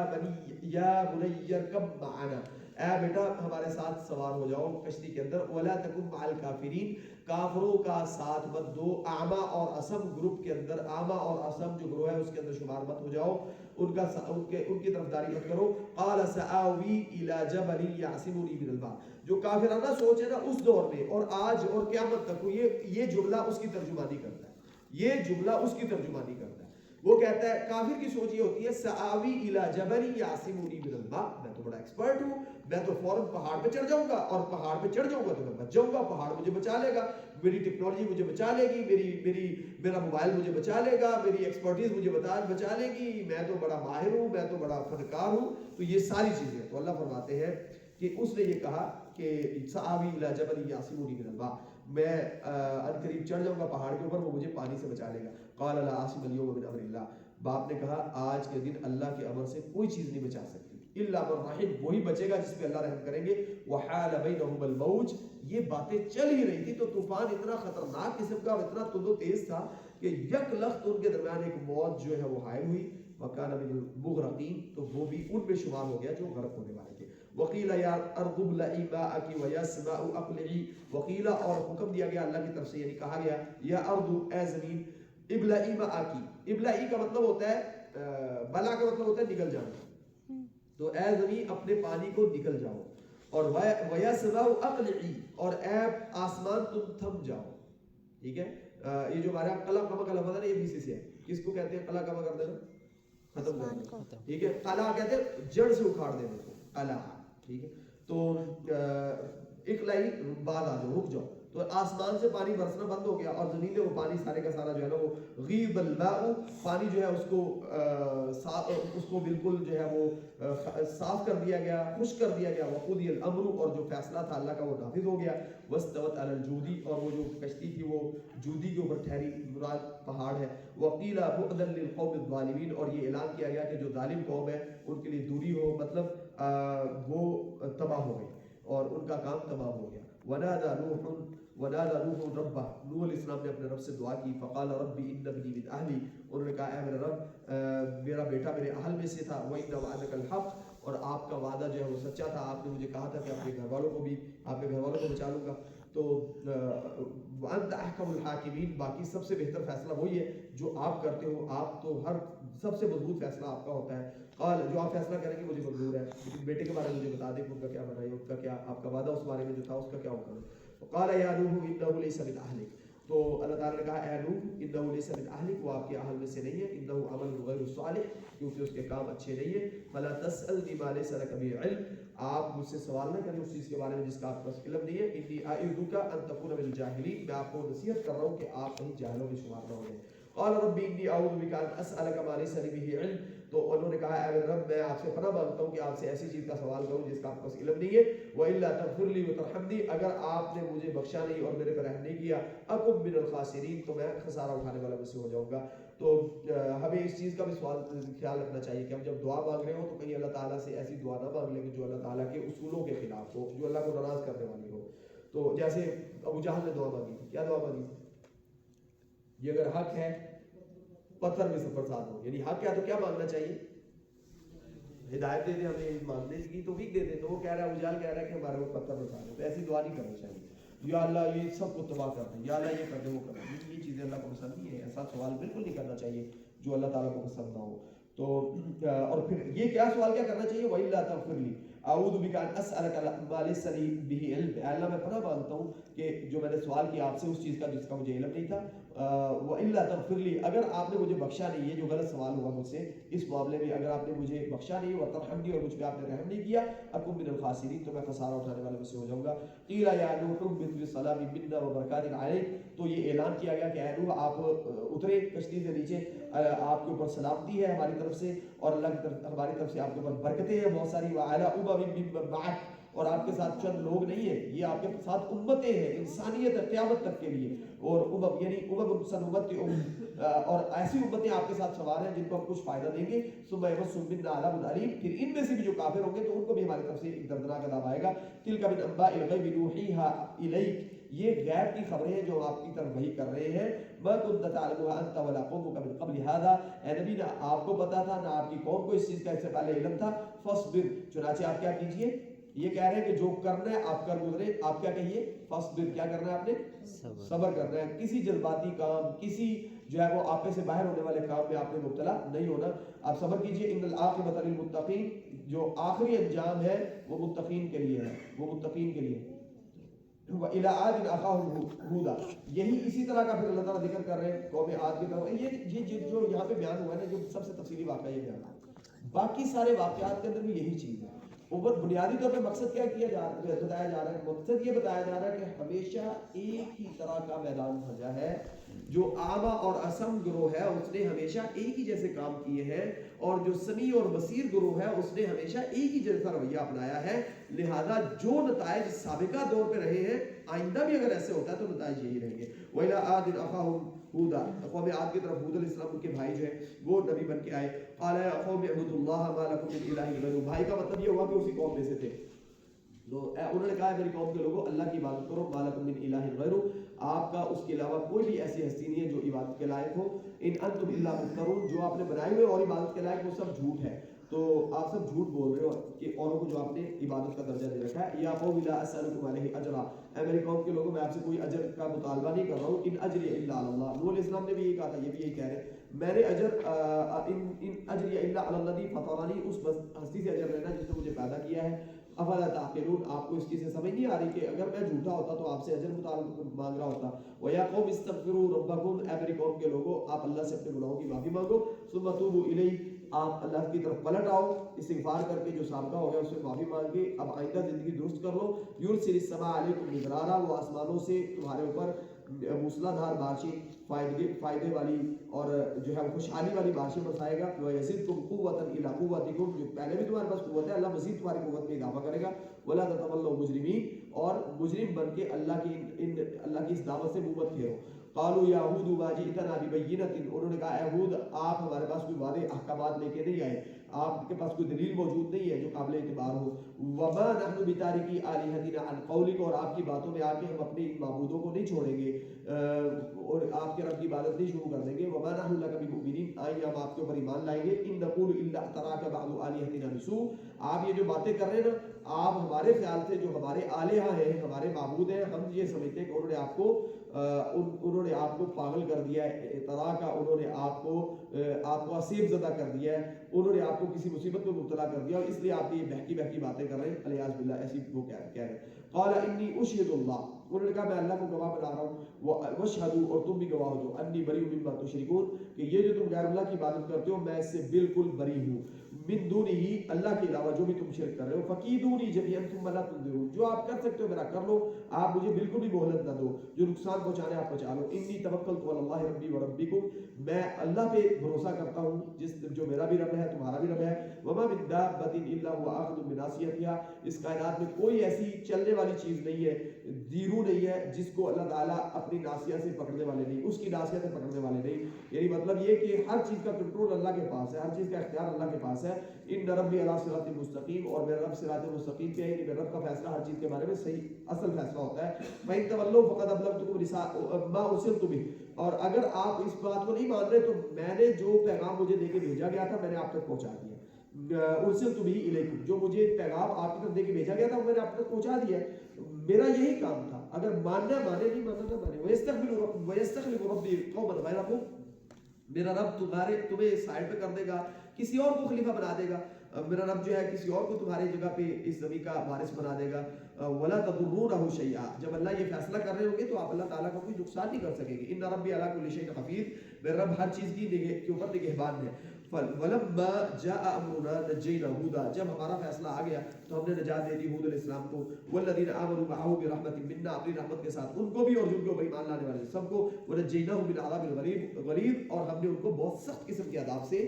بنی ارکب معنا, اے بیٹا ہمارے ساتھ سوار ہو جاؤ کشتی کے اندر. ولا تکن مع الکافرین, کافروں کا ساتھ مت دو. اعما اور اسم گروپ کے اندر, اعما اور اسم جو گروہ ہے اس کے اندر شمار مت ہو جاؤ, ان کی طرفداری مت کرو. قال سآوی الی جبل یعصمنی من الماء, جو کافرانہ سوچ ہے نا اس دور میں اور آج اور قیامت تک, یہ جملہ اس کی ترجمانی کرتا ہے, یہ جملہ اس کی ترجمانی کرتا ہے. وہ کہتا ہے, کافر کی سوچ یہ ہوتی ہے سآوی الی جبل یعصمنی من الماء, میں تو بڑا ایکسپرٹ ہوں, میں تو فوراً پہاڑ پہ چڑھ جاؤں گا, اور پہاڑ پہ چڑھ جاؤں گا تو میں بچ جاؤں گا, پہاڑ مجھے بچا لے گا, میری ٹیکنالوجی مجھے بچا لے گی, میرا موبائل مجھے بچا لے گا, میری ایکسپرٹیز مجھے بچا لے گی, میں تو بڑا ماہر ہوں, میں تو بڑا فنکار ہوں. تو یہ ساری چیزیں, تو اللہ فرماتے ہیں کہ اس نے یہ کہا کہ سآوی الی جبل یعصمنی من الماء, میں عنقریب چڑھ جاؤں گا پہاڑ کے اوپر, وہ مجھے پانی سے بچا لے گا. قال لا عاصم اليوم من امر اللہ, باپ نے کہا آج کے دن اللہ کے امر سے کوئی چیز نہیں بچا سکتی. الا من رحم, وہی بچے گا جس پہ اللہ رحم کریں گے. وحال بینہم الموج, یہ باتیں چل ہی رہی تھی تو طوفان اتنا خطرناک قسم کا اور اتنا تند و تیز تھا کہ یک لخت ان کے درمیان ایک موج جو ہے وہ حائل ہوئی. وکان من المغرقین, تو وہ بھی ان میں شمار ہو گیا جو غرق ہونے والے تھے. وقیل یا ارض ابلعی ماءک ویا سماء اقلعی, وقیل, اور حکم دیا گیا اللہ کی طرف سے, یعنی کہا گیا یا ارض, اے زمین, ابلعی ماءک, ابلعی کا مطلب ہوتا ہے, بلا کا مطلب ہوتا ہے نگل جانا, تو اے زمین اپنے پانی کو نکل جاؤ. اور ویا سماء اقلعی, اور اے آسمان تم تھم جاؤ. ٹھیک ہے, یہ جو ہمارا قلع کما کا لفظ ہے یہ بھی اسی سے ہے. کس کو کہتے ہیں قلع کما کر دینا, ختم کر دینا. ٹھیک ہے, قلع کہتے ہیں جڑ سے اکھاڑ دینے کو, قلع. ٹھیک ہے, تو اقلعی بعد آ جاؤ, رک جاؤ. تو آسمان سے پانی برسنا بند ہو گیا, اور زمین میں وہ پانی سارے کا سارا جو ہے نا وہ غیب الماء, پانی جو ہے اس کو بالکل جو ہے وہ صاف کر دیا گیا, خشک کر دیا گیا. وقضی الامر, اور جو فیصلہ تھا اللہ کا وہ نافذ ہو گیا. واستوت علی الجودی, اور وہ جو کشتی تھی وہ جودی کے اوپر ٹھہری, مراد پہاڑ ہے. وقیل بعدا للقوم الظالمین, اور یہ اعلان کیا گیا کہ جو ظالم قوم ہے ان کے لیے دوری ہو, مطلب وہ تباہ ہو گئی اور ان کا کام تمام ہو گیا. ونادى نوح ربه, نوح علیہ السلام نے اپنے رب سے دعا کی. فقال ربی ان ابنی من اہلی, انہوں نے کہا اے میرے رب میرا بیٹا میرے اہل میں سے تھا. وان وعدک الحق, اور آپ کا وعدہ جو ہے وہ سچا تھا, آپ نے مجھے کہا تھا کہ اپنے گھر والوں کو بچا لوں گا. تو وانت احکم الحاکمین, باقی سب سے بہتر فیصلہ وہی ہے جو آپ کرتے ہو, آپ تو ہر سب سے مضبوط فیصلہ آپ کا ہوتا ہے. قال, جو آپ فیصلہ کریں گے مجھے منظور ہے. بیٹے کے بارے میں مجھے بتا دیں کہ ان کا کیا بنا ہے، ان کا کیا آپ کا وعدہ اس بارے میں جو تھا اس کا کیا ہوگا. قال یا نوح انه ليس من اهلك، تو اللہ تعالیٰ نے کہا اے نوح انه ليس من اهلك، وہ آپ کے اہل میں سے نہیں ہے، انه عمل غیر صالح، کیونکہ اس کے کام اچھے نہیں ہیں. فلا تسألني ما ليس لك به علم، آپ مجھ سے سوال نہ کریں اس چیز کے بارے میں جس کا آپ کو علم نہیں ہے. انی اعظک ان تکون من الجاہلین، میں آپ کو نصیحت کر رہا ہوں کہ آپ کہیں جاہلوں میں شمار نہ ہو جائیں. قال رب انی اعوذ بک ان اسألک ما ليس لي به علم، تو انہوں نے کہا اے رب میں آپ سے پناہ مانگتا ہوں کہ آپ سے ایسی چیز کا سوال کروں جس کا آپ کو علم نہیں ہے. وَإِلَّا تَغْفِرْ لِي وَتَرْحَمْنِي، اگر آپ نے مجھے بخشا نہیں اور میرے پر رحم نہیں کیا، أَكُن مِّنَ الْخَاسِرِينَ، تو میں خسارہ اٹھانے والا میں سے ہو جاؤں گا. تو ہمیں اس چیز کا بھی سوال خیال رکھنا چاہیے کہ ہم جب دعا مانگ رہے ہوں تو کہیں اللہ تعالیٰ سے ایسی دعا نہ مانگ لیں کہ جو اللہ تعالیٰ کے اصولوں کے خلاف ہو، جو اللہ کو ناراض کرنے والی ہو. تو جیسے ابو جہل نے دعا مانگی تھی، کیا دعا مانگی تھی؟ یہ اگر حق ہے پتھر میں سے برسات ہو، یعنی حق ہے تو کیا مانگنا چاہیے؟ ہدایت دے دے، ہمیں مانگنے کی توفیق دے دے. تو وہ کہہ رہا ہے، ابو جہل کہہ رہا ہے کہ ہمارے وہ پتھر برسا دے. تو ایسی دعا نہیں کرنی چاہیے یا اللہ یہ سب کو تباہ کر دے، یا اللہ یہ کر دے وہ کر دے. یہ چیزیں اللہ کو پسند نہیں ہے، ایسا سوال بالکل نہیں کرنا چاہیے جو اللہ تعالیٰ کو پسند نہ ہو. تو اور پھر یہ کیا سوال کیا کرنا چاہیے؟ وَإِلَّا تَغْفِرْ لِي اعوذ بک ان اسألک ما لیس لی بہ علم، اے اللہ میں پناہ مانگتا ہوں کہ جو میں نے سوال کیا آپ سے اس چیز کا جس کا مجھے علم نہیں تھا. وَإِلَّا تَغْفِرْ لِي، اگر آپ نے مجھے بخشا نہیں، یہ جو غلط سوال ہوا مجھ سے اس معاملے میں، اگر آپ نے مجھے بخشا نہیں وَتَرْحَمْنِي، اور مجھ پہ آپ نے رحم نہیں کیا، أَكُن مِّنَ الْخَاسِرِينَ، تو میں خسارہ اٹھانے والے میں سے ہو جاؤں گا. قِيلَ يَا نُوحُ اهْبِطْ بِالسَّلَامِ مِنَّا وَبَرَكَاتٍ عَلَيْكَ، تو یہ اعلان کیا گیا کہ اے نوح آپ اترے کشتی سے نیچے، آپ کے اوپر سلامتی ہے ہماری طرف سے اور اللہ کی طرف ہماری طرف سے آپ کے اوپر برکتیں ہیں بہت ساری. وَعَلَىٰ أُمَمٍ مِّمَّن مَّعَكَ، اور آپ کے ساتھ چند لوگ نہیں ہیں، یہ آپ کے ساتھ امتیں ہیں، انسانیت ہے قیامت تک کے لیے. اور امم یعنی امم سنمت اور ایسی امتیں آپ کے ساتھ سوار ہیں جن کو ہم کچھ فائدہ دیں گے. ثم يمسهم منا عذاب الیم، پھر ان میں سے بھی جو کافر ہوں گے تو ان کو بھی ہماری طرف سے ایک دردناک عذاب آئے گا. تلک من انباء الغیب نوحیها الیک، یہ غیب کی خبریں ہیں جو آپ کی طرف وحی کر رہے ہیں. ما كنت تعلمها انت ولا قومك من قبل هذا، اے نبی نہ آپ کو پتا تھا نہ آپ کی قوم کو اس چیز کا اس سے پہلے علم تھا. فاصبر، چنانچہ آپ کیا کیجئے، یہ کہہ رہے ہیں کہ جو کرنا ہے آپ کر گزرے. آپ کیا کہیے؟ فاصبر، کیا کرنا ہے آپ نے؟ صبر کرنا ہے. کسی جذباتی کام، کسی جو ہے وہ آپے سے باہر ہونے والے کام میں آپ نے مبتلا نہیں ہونا. آپ صبر کیجئے. ان العاقبۃ للمتقین، جو آخری انجام ہے وہ متقین کے لیے ہے، وہ متقین کے لیے. وَإِلَىٰ عَادٍ أَخَاهُمْ هُودًا، یہی اسی طرح کا پھر اللہ تعالیٰ ذکر کر رہے ہیں قوم عاد کی طرف. یہ جو یہاں پہ بیان ہوا ہے نا، جو سب سے تفصیلی واقعہ یہ بیان ہے، باقی سارے واقعات کے اندر بھی یہی چیز ہے. اوپر بنیادی طور پہ مقصد کیا کیا بتایا جا رہا ہے؟ مقصد یہ بتایا جا رہا ہے کہ ہمیشہ ایک ہی طرح کا میدان بھجا ہے. جو اعمیٰ اور اصم گروہ ہے اس نے ہمیشہ ایک ہی جیسے کام کیے ہیں، اور جو سمیع اور بصیر گروہ ہے اس نے ہمیشہ ایک ہی جیسا رویہ اپنایا ہے. لہذا جو نتائج سابقہ دور پہ رہے ہیں آئندہ بھی اگر ایسے ہوتا ہے تو نتائج یہی رہیں گے. وَإِلَىٰ عَادٍ أَخَاهُمْ هُودًا، قوم عاد کی طرف ہود علیہ السلام کے بھائی جو ہے وہ نبی بن کے آئے. قَالَ يَا قَوْمِ اعْبُدُوا اللَّهَ مَا لَكُم مِّنْ إِلَٰهٍ غَيْرُهُ، بھائی کا مطلب یہ ہوا کہ اسی قوم میں سے تھے. تو انہوں نے کہا میری قوم کے لوگوں اللہ کی عبادت کرو. مَا لَكُم مِّنْ إِلَٰهٍ غَيْرُهُ، آپ کا اس کے علاوہ کوئی بھی ایسی ہستی نہیں ہے جو عبادت کے لائق ہو. ان انتم الا مفترون، جو آپ نے بنائے ہوئے اور عبادت کے لائق وہ سب جھوٹ ہے. تو آپ سب جھوٹ بول رہے ہو کہ اوروں کو جو آپ نے عبادت کا درجہ دے رکھا ہے. یا قوم لا اسألکم علیہ اجرا، اے میری قوم کے لوگوں میں آپ سے کوئی اجر کا مطالبہ نہیں کر رہا ہوں. ان اجری الا علی اللہ، نوح علیہ السلام نے بھی یہی کہا تھا، یہ بھی یہی کہہ رہے ہیں میں نے اجر ان اجری الا علی الذی فطرنی، اس ہستی سے اجر لینا جس نے مجھے پیدا کیا ہے. افلا تعقلون، آپ کو اس چیز سے سمجھ نہیں آ رہی کہ اگر میں جھوٹا ہوتا تو آپ سے اجر مانگ رہا ہوتا. وَيَا قَوْمِ اسْتَغْفِرُوا رَبَّكُمْ، اے میری قوم کے لوگوں آپ اللہ سے اپنے گناہوں کی معافی مانگو. ثُمَّ تُوبُوا إِلَيْهِ، آپ اللہ کی طرف پلٹ آؤ، استغفار کر کے جو سابقہ ہو گیا اس سے معافی مانگ کے اب آئندہ زندگی درست کر لو. يُرْسِلِ السَّمَاءَ عَلَيْكُمْ مِدْرَارًا، وہ آسمانوں سے تمہارے اوپر موسلا دھار بارشیں، فائدے والی اور جو ہے خوشحالی والی بارشیں برسائے گا. وَيَزِدْكُمْ قُوَّةً إِلَىٰ قُوَّتِكُمْ، جو پہلے بھی تمہارے پاس قوت ہے اللہ مزید تمہاری قوت میں اضافہ کرے گا. وَلَا تَتَوَلَّوْا مُجْرِمِينَ، اور مجرم بن کے اللہ کی اس دعوت سے منہ مت پھیرو. قالوا یا ہود ما جئتنا ببینۃ، انہوں نے کہا اے ہود آپ ہمارے پاس کوئی واضح احکامات لے کے نہیں آئے، آپ کے پاس کوئی دلیل موجود نہیں ہے جو قابل اعتبار ہو. وما نحن بتارکی آلہتنا عن قولک، اور آپ کی باتوں میں آ کے ہم اپنے معبودوں کو نہیں چھوڑیں گے اور آپ کے رب کی عبادت نہیں شروع کر دیں گے. وما نحن لک بمؤمنین، آئیے ہم آپ کے اوپر ایمان لائیں گے. ان نقول الا تراک بعض آلہتنا بسوء، آپ یہ جو باتیں کر رہے ہیں نا آپ ہمارے خیال سے جو ہمارے آلہہ ہیں ہمارے معبود ہیں ہم یہ سمجھتے ہیں کہ انہوں نے آپ کو پاگل کر دیا ہے. طرح کا انہوں نے آپ کو آسیب زدہ کر دیا ہے. انہوں نے آپ کو کسی مصیبت میں مبتلا کر دیا اور اس لیے آپ یہ بہکی بہکی باتیں کر رہے ہیں، الیاذ باللہ ایسی وہ کہہ رہے ہیں. قال انی اشہد اللہ، انہوں نے کہا میں اللہ کو گواہ بنا رہا ہوں، واشہدوا اور تم بھی گواہ ہو جو، انی بری مما تشرکون کہ یہ جو تم غیر اللہ کی عبادت کرتے ہو میں اس سے بالکل بری ہوں، من دونہ اللہ کے علاوہ جو بھی تم شرک کر رہے ہو، فکیدونی جمیعا ثم لا تنظرون، جو آپ کر سکتے ہو میرا کر لو، آپ مجھے بالکل بھی مہلت نہ دو، جو نقصان پہنچانے آپ پہنچا لو. انی توکلت علی اللہ ربی و ربکم، میں اللہ پہ بھروسہ کرتا ہوں جو میرا بھی رب ہے تمہارا بھی رب ہے. وما من دابۃ الا هو آخذ بناصیتها، اس کائنات میں کوئی ایسی چلنے والی چیز نہیں ہے، دیرو نہیں ہے جس کو اللہ تعالیٰ اپنی ناصیہ سے پکڑنے والے نہیں، اس کی ناصیہ سے پکڑنے والے نہیں. یعنی مطلب یہ کہ ہر چیز کا کنٹرول اللہ کے پاس ہے، ہر چیز کا اختیار اللہ کے پاس ہے. ان ربی علی صراط مستقیم، اور میرا رب صراط مستقیم پہ ہے، یعنی میرے رب کا فیصلہ ہر چیز کے بارے میں صحیح اصل فیصلہ ہوتا ہے. فإن تولوا فقد ابلغتكم ما ارسلت به، اور اگر آپ اس بات کو نہیں مان رہے تو میں نے جو پیغام مجھے دے کے بھیجا گیا تھا میں نے آپ تک پہنچا دیا. ارسلت به الیکم، جو مجھے پیغام آپ کی طرف دے کے بھیجا گیا تھا وہ میں نے آپ تک پہنچا دیا ہے، میرا یہی کام تھا. اگر ماننا مانے، نہیں ماننا نہ مانے. ویستخلف ربی قوما غیرکم، میرا رب تمہیں سائڈ پہ کر دے گا، کسی اور کو خلیفہ بنا دے گا. میرا رب جو ہے کسی اور کو تمہاری جگہ پہ اس زمین کا وارث بنا دے گا. ولا تضرونه شیئا، جب اللہ یہ فیصلہ کر رہے ہوں گے تو آپ اللہ تعالیٰ کا کوئی نقصان نہیں کر سکیں گے. ان ربی علی کل شیء حفیظ، میرا رب ہر چیز کے اوپر نگہبان ہے. ولما جاء امرنا نجینا هودا، جب ہمارا فیصلہ آ گیا تو ہم نے نجات دے دی ہود علیہ السلام کو. والذین آمنوا معه برحمت منا، اپنی رحمت کے ساتھ ان کو بھی اور جن کو ایمان لانے والے سب کو. ونجیناهم من عذاب الغلیظ، اور ہم نے ان کو بہت سخت قسم کے عذاب سے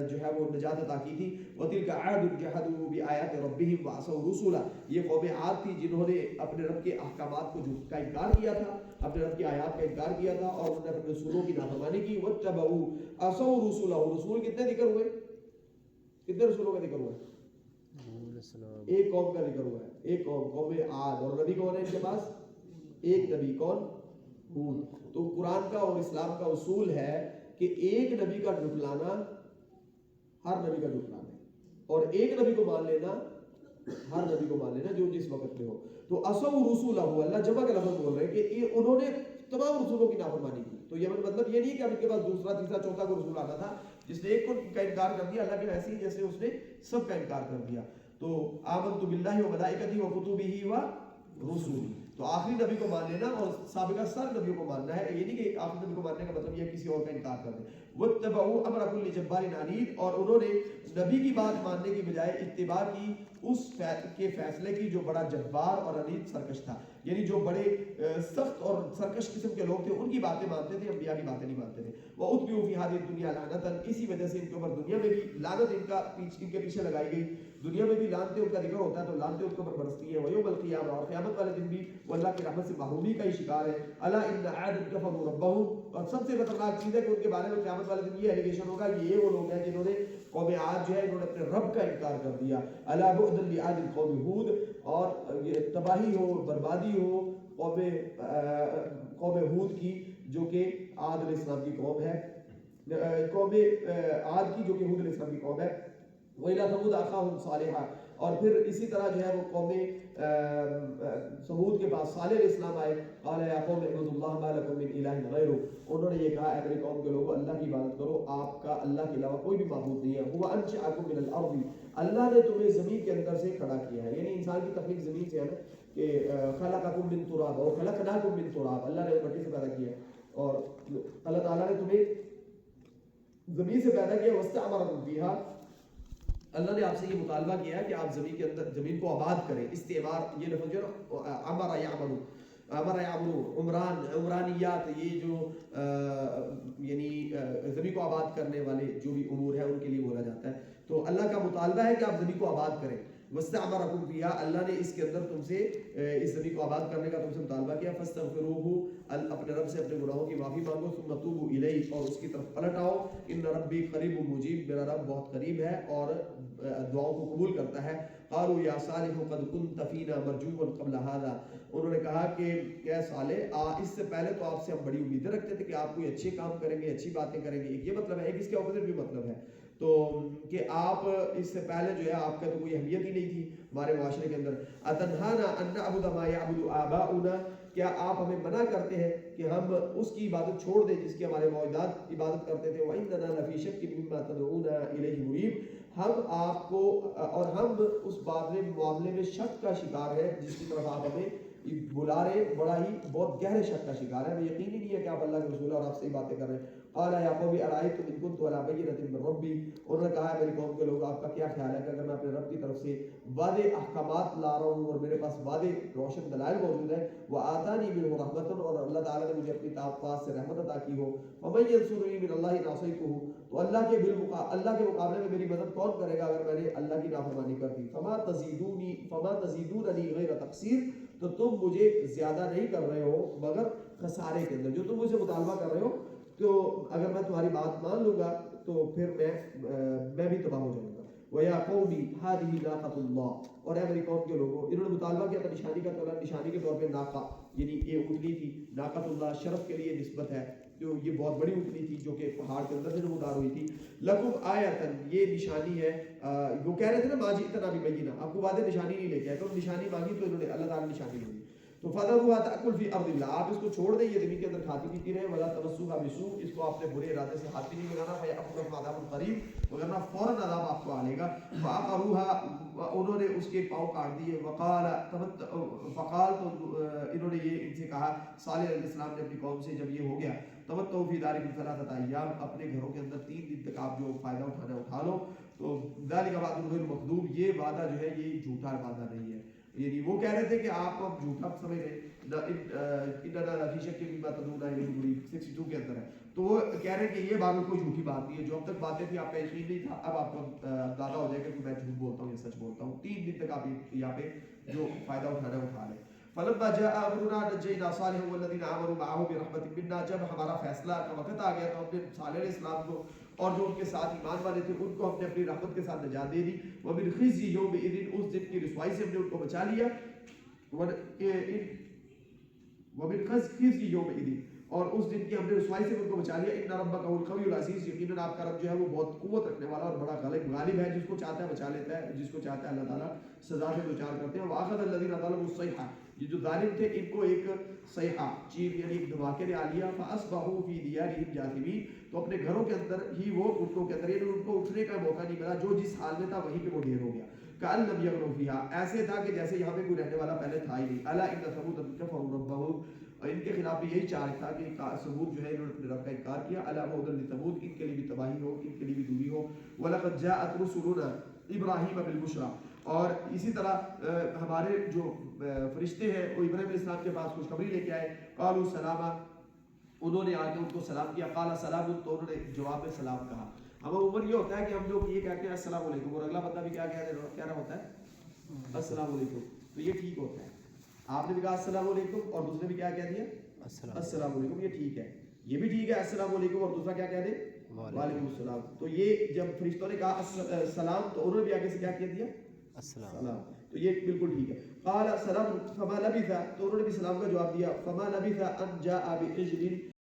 جو ہے وہ نجات عطا کی تھی. وتلک عاد جحدوا بآیات ربهم وعصوا رسلا، یہ قوم عاد تھی جنہوں نے اپنے رب کے احکامات کو کا انکار کیا تھا، اپنے رب کی آیات کا انکار کیا تھا اور انہوں نے اپنے رسولوں کی نافرمانی کی. واتبعوا عصوا رسلا، رسول کتنے ذکر ہوئے؟ کتنے رسولوں کا ذکر ہوا ہے؟ ایک قوم کا ذکر ہوا ہے، ایک قوم عاد. اور نبی کون ہے ان کے پاس؟ ایک نبی، کون؟ ہود. تو قرآن کا اور اسلام کا اصول ہے کہ ایک نبی کا جھٹلانا ہر نبی کا جھٹلانا ہے، اور ایک نبی کو مان لینا ہر نبی کو مان لینا جو جس وقت میں ہو. تو عصوا رسولہ، اللہ جمع کا لفظ بول رہے ہیں کہ انہوں نے تمام رسولوں کی نافرمانی کی. تو یہ مطلب یہ نہیں کہ اب ان کے پاس دوسرا تیسرا چوتھا کو رسول آنا تھا، جس نے ایک کو کا انکار کر دیا اللہ کے ویسے ہی جیسے اس نے سب کا انکار کر دیا. تو آمنت باللہ و ملائکتہ و کتبہ و رسولہ، تو آخری نبی کو مان لینا اور سابقہ سارے نبیوں کو ماننا ہے. یہ نہیں کہ آخری نبی کو ماننے کا مطلب یہ کسی اور کا انکار کر دیں. واتبعوا امر کل جبار عنید، اور انہوں نے نبی کی بات ماننے کی بجائے اتباع کی اس کے فیصلے کی جو بڑا جبار اور عنید سرکش تھا. یعنی جو بڑے سخت اور سرکش قسم کے لوگ تھے ان کی باتیں مانتے تھے، انبیاء کی باتیں نہیں مانتے تھے. وَأُتْبِعُوا فِي هَذِهِ الدُّنْيَا لَعْنَةً، اسی وجہ سے ان کے اوپر دنیا میں بھی لعنت ان کے پیچھے لگائی گئی. دنیا میں بھی لعنتیں ان کا ذکر ہوتا ہے تو لعنتیں ان کے اوپر برستی ہیں. وَيَوْمَ الْقِيَامَةِ، اور قیامت والے دن بھی وہ اللہ کی رحمت سے محرومی کا ہی شکار ہے. أَلَا إِنَّ عَادًا كَفَرُوا رَبَّهُمْ، اور سب سے خطرناک چیز ہے کہ ان کے بارے میں قیامت والے دن یہ ایلیگیشن ہوگا کہ یہ وہ لوگ ہیں جنہوں نے قوم عاد جو ہے انہوں نے اپنے رب کا انکار کر دیا. أَلَا بُعْدًا لِعَادٍ قَوْمِ هُودٍ، اور یہ تباہی ہو بربادی ہو قوم ہود کی جو کہ عاد علیہ السلام کی قوم ہے، قوم عاد کی جو کہ ہود علیہ السلام کی قوم ہے. وَإِلَىٰ ثَمُودَ أَخَاهُمْ صَالِحًا، اور پھر اسی طرح جو ہے وہ قوم ثمود کے پاس صالح علیہ السلام آئے. قَالَ يَا قَوْمِ اعْبُدُوا اللَّهَ مَا لَكُم مِّنْ إِلَٰهٍ غَيْرُهُ، انہوں نے یہ کہا اے میری قوم کے لوگوں اللہ کی عبادت کرو، آپ کا اللہ کے علاوہ کوئی بھی معبود نہیں ہے. هُوَ أَنشَأَكُم مِّنَ الْأَرْضِ، اللہ نے تمہیں زمین کے اندر سے کھڑا کیا ہے. یعنی انسان کی تخلیق زمین سے ہے نا، کہ خلقکم من تراب اور خلقناکم من تراب، اللہ نے مٹی سے پیدا کیا اور اللہ تعالیٰ نے تمہیں زمین سے پیدا کیا. واستعمرکم فیہا، اللہ نے آپ سے یہ مطالبہ کیا ہے کہ آپ زمین کے اندر زمین کو آباد کریں. استعمار یہ لفظ جو ہے امر یعمل، امر یعمل عمرانیات، یہ جو یعنی زمین کو آباد کرنے والے جو بھی امور ہیں ان کے لیے بولا جاتا ہے. تو اللہ کا مطالبہ ہے کہ آپ زمین کو آباد کریں. واستعمرکم فیہا، اللہ نے اس کے اندر تم سے اس زمین کو آباد کرنے کا تم سے مطالبہ کیا. فاستغفروہ، اپنے رب سے اپنے گناہوں کی معافی مانگو. ثم توبوا الیہ، اور اس کی طرف پلٹ آؤ. ان ربی قریب مجیب، میرا رب بہت قریب ہے اور دعاؤں کو قبول کرتا ہے. قالوا یا صالح قد كنت فینا مرجوا قبل هذا، انہوں نے کہا کہ اے صالح اس سے پہلے تو آپ سے ہم بڑی امیدیں رکھتے تھے کہ آپ کوئی اچھے کام کریں گے، اچھی باتیں کریں گے. ایک یہ مطلب ہے، ایک اس کے اپوزٹ بھی مطلب ہے تو کہ آپ اس سے پہلے جو ہے آپ کا تو کوئی اہمیت ہی نہیں تھی ہمارے معاشرے کے اندر. اتنہانا ان نعبد ما یعبد آباؤنا، کیا آپ ہمیں منع کرتے ہیں کہ ہم اس کی عبادت چھوڑ دیں جس کی ہمارے موجودات عبادت کرتے تھے وَإِنَّنَا لَفِي شَكٍّ مِّمَّا تَدْعُونَا إِلَيْهِ مُرِيبٍ ہم آپ کو اور ہم اس معاملے میں شک کا شکار ہے جس کی طرف آپ ہمیں بلا رہے بڑا ہی بہت گہرے شک کا شکار ہے. ہمیں یقین ہی نہیں ہے کہ آپ اللہ کے رسول اور آپ سے باتیں کر رہے ہیں. قال یا قوم ارائیتم ان كنت على بینۃ من ربی انہوں نے کہا ہے میری قوم کے لوگ آپ کا کیا خیال ہے کہ اگر میں اپنے رب کی طرف سے واضح احکامات لا رہا ہوں اور میرے پاس واضح روشن دلائل موجود ہیں وآتانی منہ رحمۃ اور اللہ تعالیٰ نے مجھے اپنی پاس سے رحمت عطا کی ہو فمن ینصرنی من اللہ ان عصیتہ تو اللہ کے مقابلے میں میری مدد کون کرے گا اگر میں نے اللہ کی نافرمانی کر دی فما تزیدوننی غیر تقصیر تو تم مجھے زیادہ نہیں کر رہے ہو مگر خسارے کے اندر. جو تم مجھے مطالبہ کر رہے ہو تو اگر میں تمہاری بات مان لوں گا تو پھر میں بھی تباہ ہو جاؤں گا. وَيَا قَوْمِ هَذِهِ نَاقَةُ اللَّهِ اور اے میری قوم کے لوگوں انہوں نے مطالبہ کیا تھا نشانی کا طور نشانی کے طور پہ ناقہ یعنی یہ اونٹنی تھی. ناقۃ اللہ شرف کے لیے نسبت ہے جو یہ بہت بڑی اونٹنی تھی جو کہ پہاڑ کے اندر سے نمودار ہوئی تھی. لَكُمْ آیَةً یہ نشانی ہے. وہ کہہ رہے تھے نا ما جئتنا ببینہ آپ کو واضح نشانی نہیں لے کے آئے تو نشانی مانگی تو انہوں نے اللہ تعالیٰ نے نشانی دی. تو فَذَرُوهَا تَأْكُلْ فِي أَرْضِ اللَّهِ آپ اس کو چھوڑ دیں یہ زمین کے اندر کھاتی پیتی رہے وَلَا تَمَسُّوهَا بِسُوءٍ اس کو آپ نے برے ارادے سے ہاتھ بھی نہیں لگانا فَيَأْخُذَكُمْ عَذَابٌ قَرِيبٌ وگرنہ فوراً عذاب آپ کو آ لے گا. فَعَقَرُوهَا انہوں نے اس کے پاؤں کاٹ دیے. فقال تو انہوں نے یہ ان سے کہا صالح علیہ السلام نے اپنی قوم سے جب یہ ہو گیا تمتعوا فی دارکم ثلاثۃ ایام اپنے گھروں کے اندر 3 دن تک آپ جو فائدہ اٹھانا اٹھا لو. تو ذالک وعد غیر مکذوب یہ وعدہ جو ہے یہ جھوٹا وعدہ نہیں ہے. یعنی وہ کہہ رہے تھے کہ آپ کو جھوٹا سمجھ رہے اننا لفی شک مما تدعونا الیہ مریب 62 کے اندر ہے. تو وہ کہہ رہے ہیں کہ یہ بات کوئی جھوٹی بات نہیں ہے جو اب تک باتیں تھی آپ کا یقین نہیں تھا اب آپ کو اندازہ ہو جائے گا کہ میں جھوٹ بولتا ہوں یا سچ بولتا ہوں. 3 دن تک آپ یہاں پہ جو فائدہ اٹھانا اٹھا لیں. فلما جاء امرنا نجينا صالحا والذين امنوا معه برحمة منا جب ہمارا فیصلہ کا وقت آ گیا تو ہم نے صالح علیہ السلام کو اور جو ان کے ساتھ ایمان والے تھے ان کو ہم نے اپنی رحمت کے ساتھ نجات دے دی. ومن خزي يومئذ اس دن کی رسوائی سے ہم نے ان کو بچا لیا. ومن خزي يومئذ اور اس دن کی ہم نے رسوائی سے ان کو بچا لیا. ان ربک هو القوی العزیز یقیناً آپ کا رب جو ہے وہ بہت قوت رکھنے والا اور بڑا غالب ہے. جس کو چاہتا ہے بچا لیتا ہے جس کو چاہتا ہے اللہ تعالیٰ سزا سے دوچار کرتے ہیں. واخذ الذین ظلموا الصیحہ یہ جو ظالم تھے ان کو ایک صیحہ چیر یعنی ایک دھماکے نے آ لیا. فاصبحوا فی دیارہم جاثمین تو اپنے گھروں کے اندر ہی وہ گھٹنوں کے اندر یعنی ان کو اٹھنے کا موقع نہیں ملا جو جس حال میں تھا وہیں پہ وہ ڈھیر ہو گیا. کأن لم یغنوا فیہا ایسے تھا کہ جیسے یہاں پہ کوئی رہنے والا پہلے تھا ہی نہیں. الا ان ثمود کفروا ربہم اور ان کے خلاف بھی یہی چارج تھا کہ ثمود جو ہے انہوں نے اپنے رب کا انکار کیا. الا بعدا لثمود ان کے لیے بھی تباہی ہو ان کے لیے بھی دوری ہو. ولقد جاءت رسلنا ابراہیم بالبشرا اور اسی طرح ہمارے جو فرشتے ہیں وہ ابراہیم علیہ السلام کے پاس خوشخبری لے کے آئے. قالوا سلاما انہوں نے آ کے ان کو سلام کیا. قال سلام تو انہوں نے جواب میں سلام کہا. ہم عموماً یہ ہوتا ہے کہ ہم لوگ یہ کہتے ہیں السلام علیکم اور اگلا بندہ بھی کیا کہہ رہا ہوتا ہے السلام علیکم تو یہ ٹھیک ہوتا ہے. آپ نے بھی کہا السلام علیکم اور دوسرے بھی کیا کہہ دیا السلام علیکم یہ ٹھیک ہے. یہ بھی ٹھیک ہے السلام علیکم اور دوسرا کیا کہہ دے وعلیکم السلام. تو یہ جب فرشتوں نے کہا السلام تو انہوں نے بھی آگے سے کیا کہہ دیا السلام تو یہ بالکل ٹھیک ہے. قال سلام فما لبث تو انہوں نے بھی سلام کا جواب دیا. فما لبث ان جاء بعجل